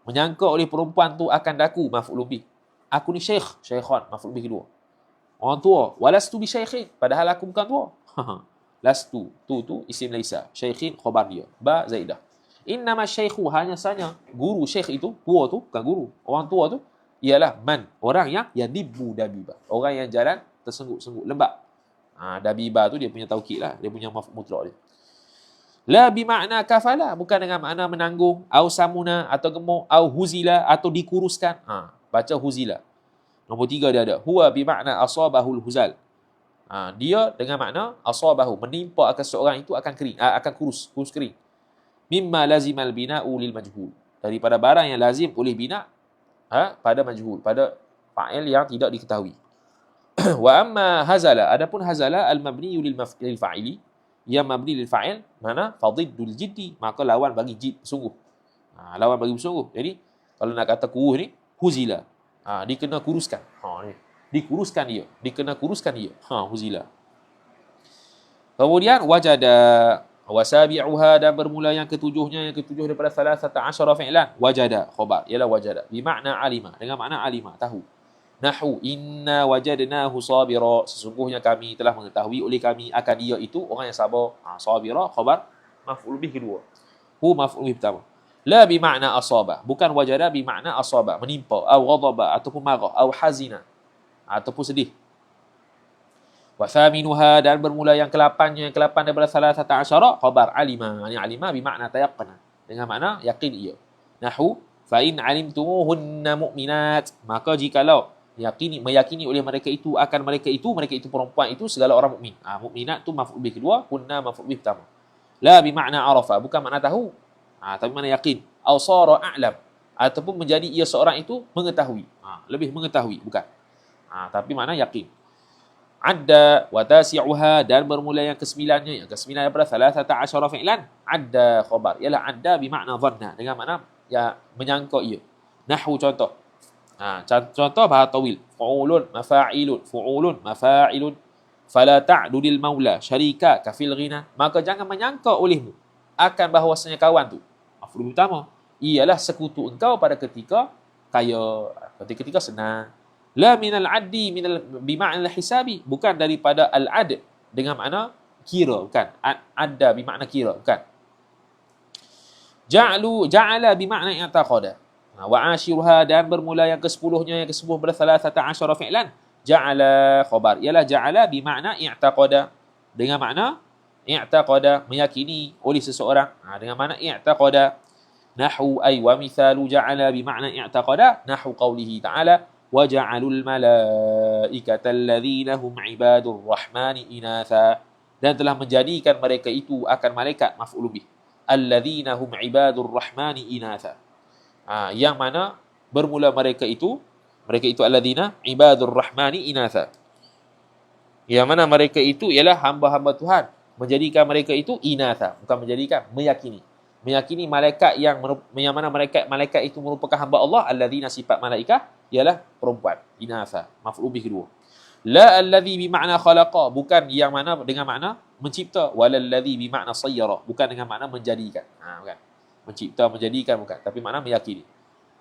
Menyangka oleh perempuan tu akan daku, maf'ul bih. Aku ni syaikh, syaikhan, maf'ul bih kedua. Orang tua, walastu bi syaikhin, padahal aku bukan tua. Lastu, tu isim laisa. Syaikhin khabar dia. Ba zaidah. Innama syaikhu, hanya saja guru syaikh itu, tua tu, bukan guru. Orang tua tu ialah man, orang yang yadibbu dabiba. Orang yang jalan tersengguk-sengguk, lembab. Dabiba tu dia punya taukid lah, dia punya mutlak dia. La bimakna kafala, bukan dengan makna menanggung, au samuna, atau gemuk, au huzila, atau dikuruskan. Baca huzila. Nombor 3 dia ada. Huwa bimakna asabahul huzal. Dia dengan makna asabahu, menimpa akan seorang itu akan kering, akan kurus kering. Mimma lazimal bina'u lil majhul. Daripada barang yang lazim oleh bina pada majhul, pada fa'il yang tidak diketahui. Wa amma hazala, adapun hazala al-mabniyu lil fa'ili, yang mabni lil fa'il, mana fadiddul jiddi, maka lawan bagi jid, sungguh. Lawan bagi sungguh. Jadi kalau nak kata kurus ni, huzila. Dikena kuruskan. Dikuruskan dia. Dikena kuruskan dia. Huzila. Kemudian wajada wasabi'uha, dan bermula yang ketujuhnya, yang ketujuh daripada 13 fi'lan. Wajada khabar, ialah wajada. Bimakna alima, dengan makna alima, tahu. Nahwu inna wajadnahu sabira, sesungguhnya kami telah mengetahui oleh kami akan dia itu orang yang sabar. Sabira khabar maf'ul bih kedua. Hu maf'ul bih pertama. La bimakna asaba, bukan wajada bimakna asaba, menimpa, au ghadaba, ataupun marah, au hazina, ataupun sedih. Wa thaminuha, dan bermula yang ke-8nya, yang ke-8 daripada 13 khabar alima. Yang alima bimakna tayaqqana, dengan makna yakin ia. Nahwu fa in alimtumuhunna mu'minat, maka jikalau meyakini oleh mereka itu akan mereka itu perempuan itu segala orang mukmin. Mukminat tu maf'ul bih kedua, kunna maf'ul bih pertama. La bimakna arafa, bukan makna tahu, tapi makna yakin. Aw sara a'lam, ataupun menjadi ia seorang itu mengetahui. Lebih mengetahui, bukan. Tapi makna yakin. Adda wa tasi'uha, dan bermula yang ke-9-nya, yang ke-9 daripada 13 fi'lan. Adda khabar, ialah adda bimakna dhanna, dengan makna ya menyangka ia. Nahwu contoh. Contoh bahasa tawil. Fu'ulun mafa'ilun fala ta'dudil maula syarika kafil ghina, maka jangan menyangka olehmu akan bahawasanya kawan tu, maf'ul utama, ialah sekutu engkau pada ketika kaya, ketika senang. La minal addi bimakna al-hisabi, bukan daripada al-ad dengan makna kira, bukan. Adda bimakna kira, bukan. Ja'ala bimakna i'taqada. Wa ashiruha, dan bermula yang ke-10-nya, yang ke-10 pada 13 fi'lan. Ja'ala khabar, ialah ja'ala bimakna i'taqada, dengan makna i'taqada, meyakini oleh seseorang, dengan makna i'taqada. Nahwu ay wa mithalu ja'ala bimakna i'taqada, nahwu qawlihi ta'ala wa ja'alul malaikata alladhina hum ibadur rahmani inatha, dan telah menjadikan mereka itu akan malaikat, maf'ul bih, alladhina hum ibadur rahmani inatha, yang mana bermula mereka itu alladzina ibadur rahmani inatha. Yang mana mereka itu ialah hamba-hamba Tuhan. Menjadikan mereka itu inatha, bukan menjadikan, meyakini. Meyakini malaikat yang mana malaikat itu merupakan hamba Allah, alladzina sifat malaikat ialah perempuan, inatha, maf'ul bih kedua. La alladhi bimakna khalaqa, bukan yang mana dengan makna mencipta, walalladhi bimakna sayyara, bukan dengan makna menjadikan. Bukan. Mencipta, menjadikan bukan, tapi makna meyakini.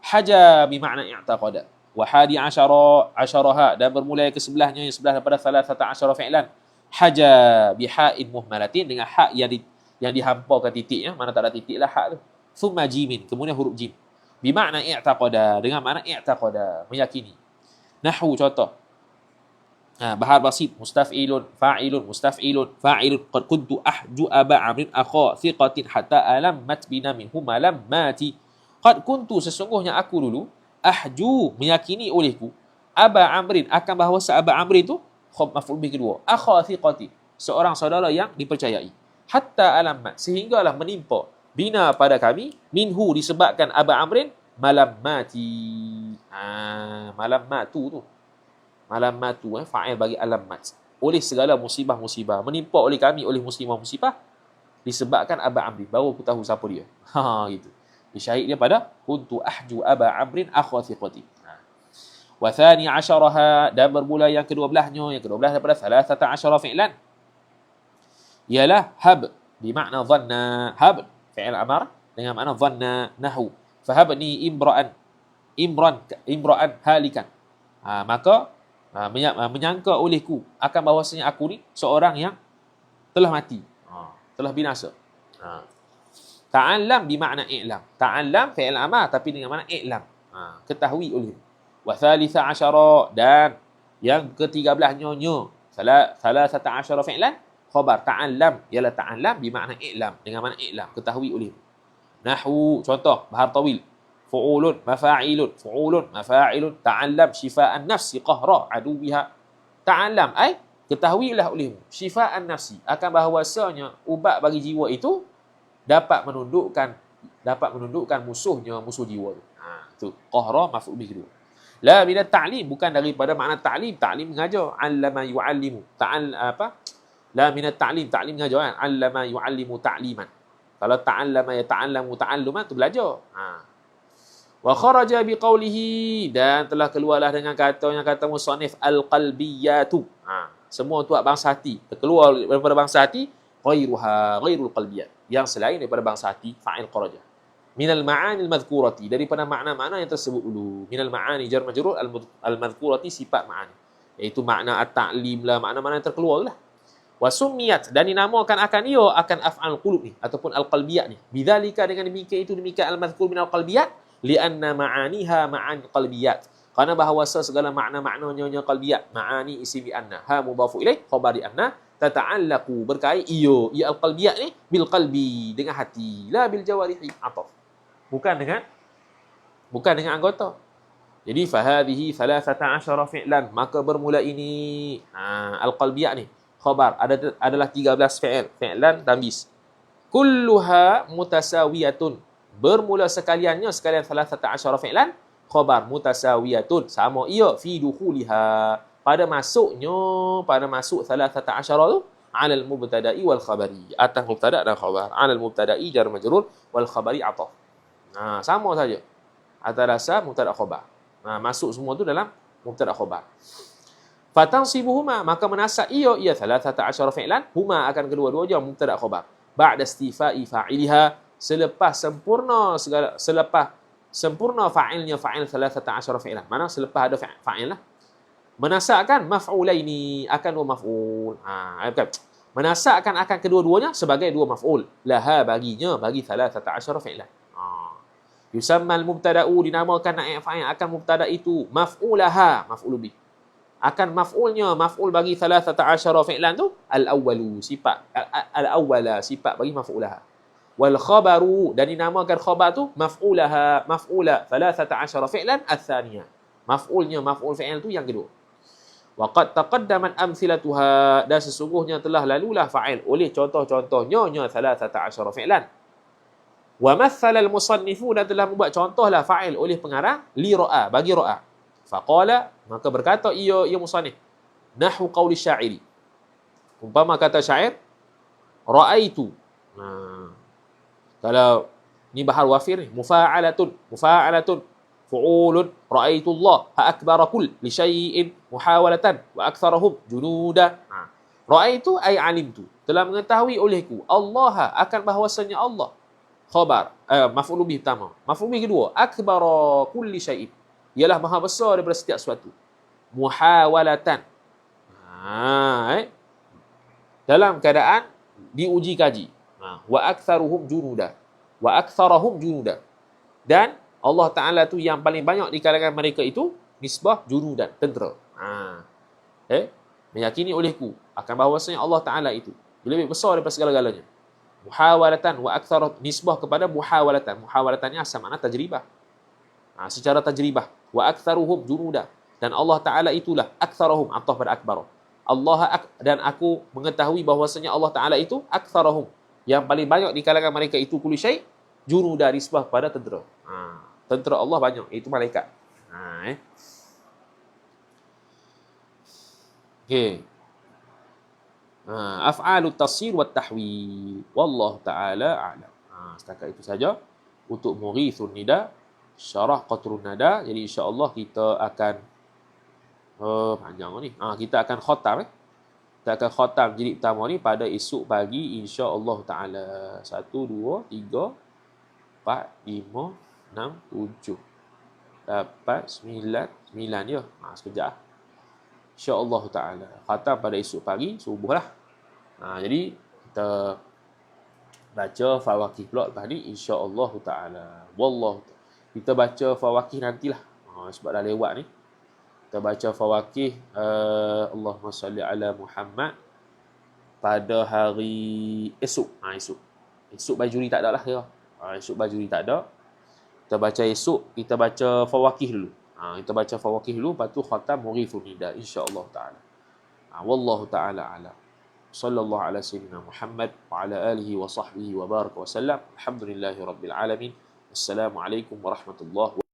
Haja bimakna i'taqada. Wa hadi asyaraha, dan bermula ke sebelahnya, yang sebelah daripada salasata asyara fi'lan. Haja biha'in muhmalatin, dengan hak yang dihampakan titiknya, mana tak ada titik lah hak tu. Thumma jimin, kemudian huruf jim. Bimakna i'taqada, dengan makna i'taqada, meyakini. Nahwu contoh. Bahar basit, mustaf'ilun, fa'ilun, qad kuntu ahju aba amrin akha thiqatin hatta alammat bina minhu malam mati. Qad kuntu, sesungguhnya aku dulu, ahju, meyakini olehku, aba amrin, akan bahawa aba amrin itu maf'ul bih kedua, akha thiqatin, seorang saudara yang dipercayai, hatta alammat, sehinggalah menimpa, bina pada kami, minhu, disebabkan aba amrin, malam mati. Malam matu tu, malam matu, fa'il bagi alamat, oleh segala musibah-musibah, menimpa oleh kami oleh musibah-musibah disebabkan aba amrin, baru aku tahu siapa dia. Gitu. Disyahid dia pada kuntu ahju aba amrin akha thiqati. Wa thani asyaraha, dan bermula yang ke-12-nya, yang ke-12 daripada salasata asyara fi'lan, ialah hab bermakna dhanna. Hab fi'il amar dengan makna dhanna. Nahwu fahabni imran halikan. Maka menyangka olehku akan bahawasanya aku ni seorang yang telah mati, telah binasa. Ta'allam bimakna i'lam. Ta'allam fi'il amar tapi dengan makna i'lam, ketahui oleh. Wa thalitha asyara, dan yang ke-13-nya, salasata asyara fi'lan, khabar ta'allam ialah ta'allam bimakna i'lam, dengan makna i'lam, ketahui oleh. Nahwu contoh, bahar tawil, fu'ulun mafa'ilun ta'allam shifa'an nafsi qahra adubiha. Ta'allam ay ketahuilah olehmu, shifa'an nafsi, akan bahawasanya ubat bagi jiwa itu dapat menundukkan musuhnya, musuh jiwa tu. Itu qahra maf'ul bih kedua. La minat ta'lim, bukan daripada makna ta'lim, ta'lim mengajar, 'allama yu'allimu, la minat ta'lim, ta'lim mengajar kan, 'allama yu'allimu ta'liman. Kalau ta'allama yata'allamu ta'alluman tu belajar. Wa kharaja biqaulihi, dan telah keluarlah dengan kata musannif al-qalbiyatu. Semua tu bangsa hati, terkeluar daripada bangsa hati, ghairul qalbiyat, yang selain daripada bangsa hati, fa'il kharaja. Minal ma'ani al-madhkurati, daripada makna-makna yang tersebut dulu. Minal ma'ani jar majrur al-madhkurati, sifat ma'ani, iaitu makna at-ta'lim lah, makna-makna yang terkeluar lah. Wa summiyat, dan dinamakan akan ia akan af'al qulub ni ataupun al-qalbiyat ni. Bidzalika, dengan demikian al-madhkur min al-qalbiyat, lianna ma'aniha ma'ani qalbiyat, kerana bahawasa segala makna-maknanya qalbiyat. Ma'ani isim bi anna, ha mudhafu ilaih, khabar di anna, tata'allaqu, berkait ia al-qalbiyat ni bil qalbi, dengan hati, la bil jawarihi, ataf, bukan dengan anggota. Jadi fahadhihi 13 fi'lan, maka bermula ini al-qalbiyah ni khabar adalah 13 fi'lan tambis. Kulluha mutasawiyatun, bermula sekalian 13 fi'lan khabar mutasawiyatun, sama ia fi dukhuliha, pada masuk 13 tu ala al-mubtada'i wal khabari, atas mubtada' dan khabar. Ala al-mubtada'i jar majrur wal khabari ataf. Sama saja atas dasar mubtada' khabar. Masuk semua tu dalam mubtada' khabar. Fatansibuhuma, maka menasab ia 13 fi'lan, huma akan kedua-duanya mubtada' khabar. Ba'da istifa'i fa'iliha, selepas sempurna fa'ilnya fa'il 13 fi'lan. Mana selepas ada fa'il lah. Menasabkan maf'ulaini, akan dua maf'ul. Menasabkan akan kedua-duanya sebagai dua maf'ul. Laha, bagi 13 fi'lan. Yusammal mubtada'u, dinamakan naib fa'il akan mubtada' itu maf'ulaha, maf'ul bih. Akan maf'ulnya, maf'ul bagi 13 fi'lan tu al-awwalu, sifat al-awwala, sifat bagi maf'ulaha. Wal khabaru, dan dinamakan khabar tu maf'ula 13 fi'lan al-thaniyah. Maf'ulnya, maf'ul fi'il tu yang kedua. Wa qad taqaddamat amthilatuha, dan sesungguhnya telah lalulah fa'il oleh contoh-contohnya 13 fi'lan. Wa mathala al-musannifu, dan telah membuat contohlah fa'il oleh pengarang li ra'a, bagi ra'a. Faqala, maka berkata ia musannif, nahwu qauli syairi, umpama kata syair, ra'aitu. Kalau ni bahar wafir ni, mufa'alatun, fu'ulun, ra'aitu Allah akbara kull li syai'in muhawalatan wa aktharahum junuda. Ra'aitu ay alimtu, telah mengetahui olehku, Allah akan bahwasanya Allah. Khabar, maf'ul bih pertama. Maf'ul bih kedua, akbara kulli syai'in, ialah maha besar daripada setiap sesuatu. Muhawalatan, dalam keadaan diuji kaji. Wa aktharahum junuda, dan Allah Ta'ala tu yang paling banyak di kalangan mereka itu nisbah junudan, tentera. Meyakini olehku akan bahawasanya Allah Ta'ala itu lebih besar daripada segala-galanya. Muhawalatan wa akthar, nisbah kepada muhawalatan. Muhawalatannya asal makna tajribah. Secara tajribah. Wa aktharuhum junuda, dan Allah Ta'ala itulah aktharahum, ataf pada akbar. Dan aku mengetahui bahwasanya Allah Ta'ala itu aktharahum, yang paling banyak di kalangan mereka itu kulli syai' junuda, nisbah pada tentera. Tentera Allah banyak, itu malaikat. Okey. Af'alut tasir wa tahwil. Wallahu ta'ala a'lam. Setakat itu saja untuk Mughithun Nida, syarah Qatrun Nada. Jadi insya-Allah kita akan panjang ni. Kita akan khatam Kita akan khatam jilid pertama ni pada esok pagi insya-Allah taala. 1 2 3 4 5 6 7 8 9 9 ya. Sekejap. InsyaAllah ta'ala. Khatam pada esok pagi, subuh lah. Jadi, kita baca fawakih pula lepas ni, insyaAllah ta'ala. Wallahu ta'ala. Kita baca fawakih nantilah. Sebab dah lewat ni. Kita baca fawakih, Allahumma salli ala Muhammad, pada hari esok. Esok Bajuri tak ada lah. Esok Bajuri tak ada. Kita baca esok, kita baca fawakih dulu. Kita baca fawakih dulu, lepas tu khatam Mughithun Nida, insya-Allah ta'ala. Wallahu ta'ala a'lam. Sallallahu ala sayyidina Muhammad wa ala alihi wa sahbihi wa baraka wa sallam. Alhamdulillahi rabbil alamin. Assalamualaikum warahmatullahi wabarakatuh.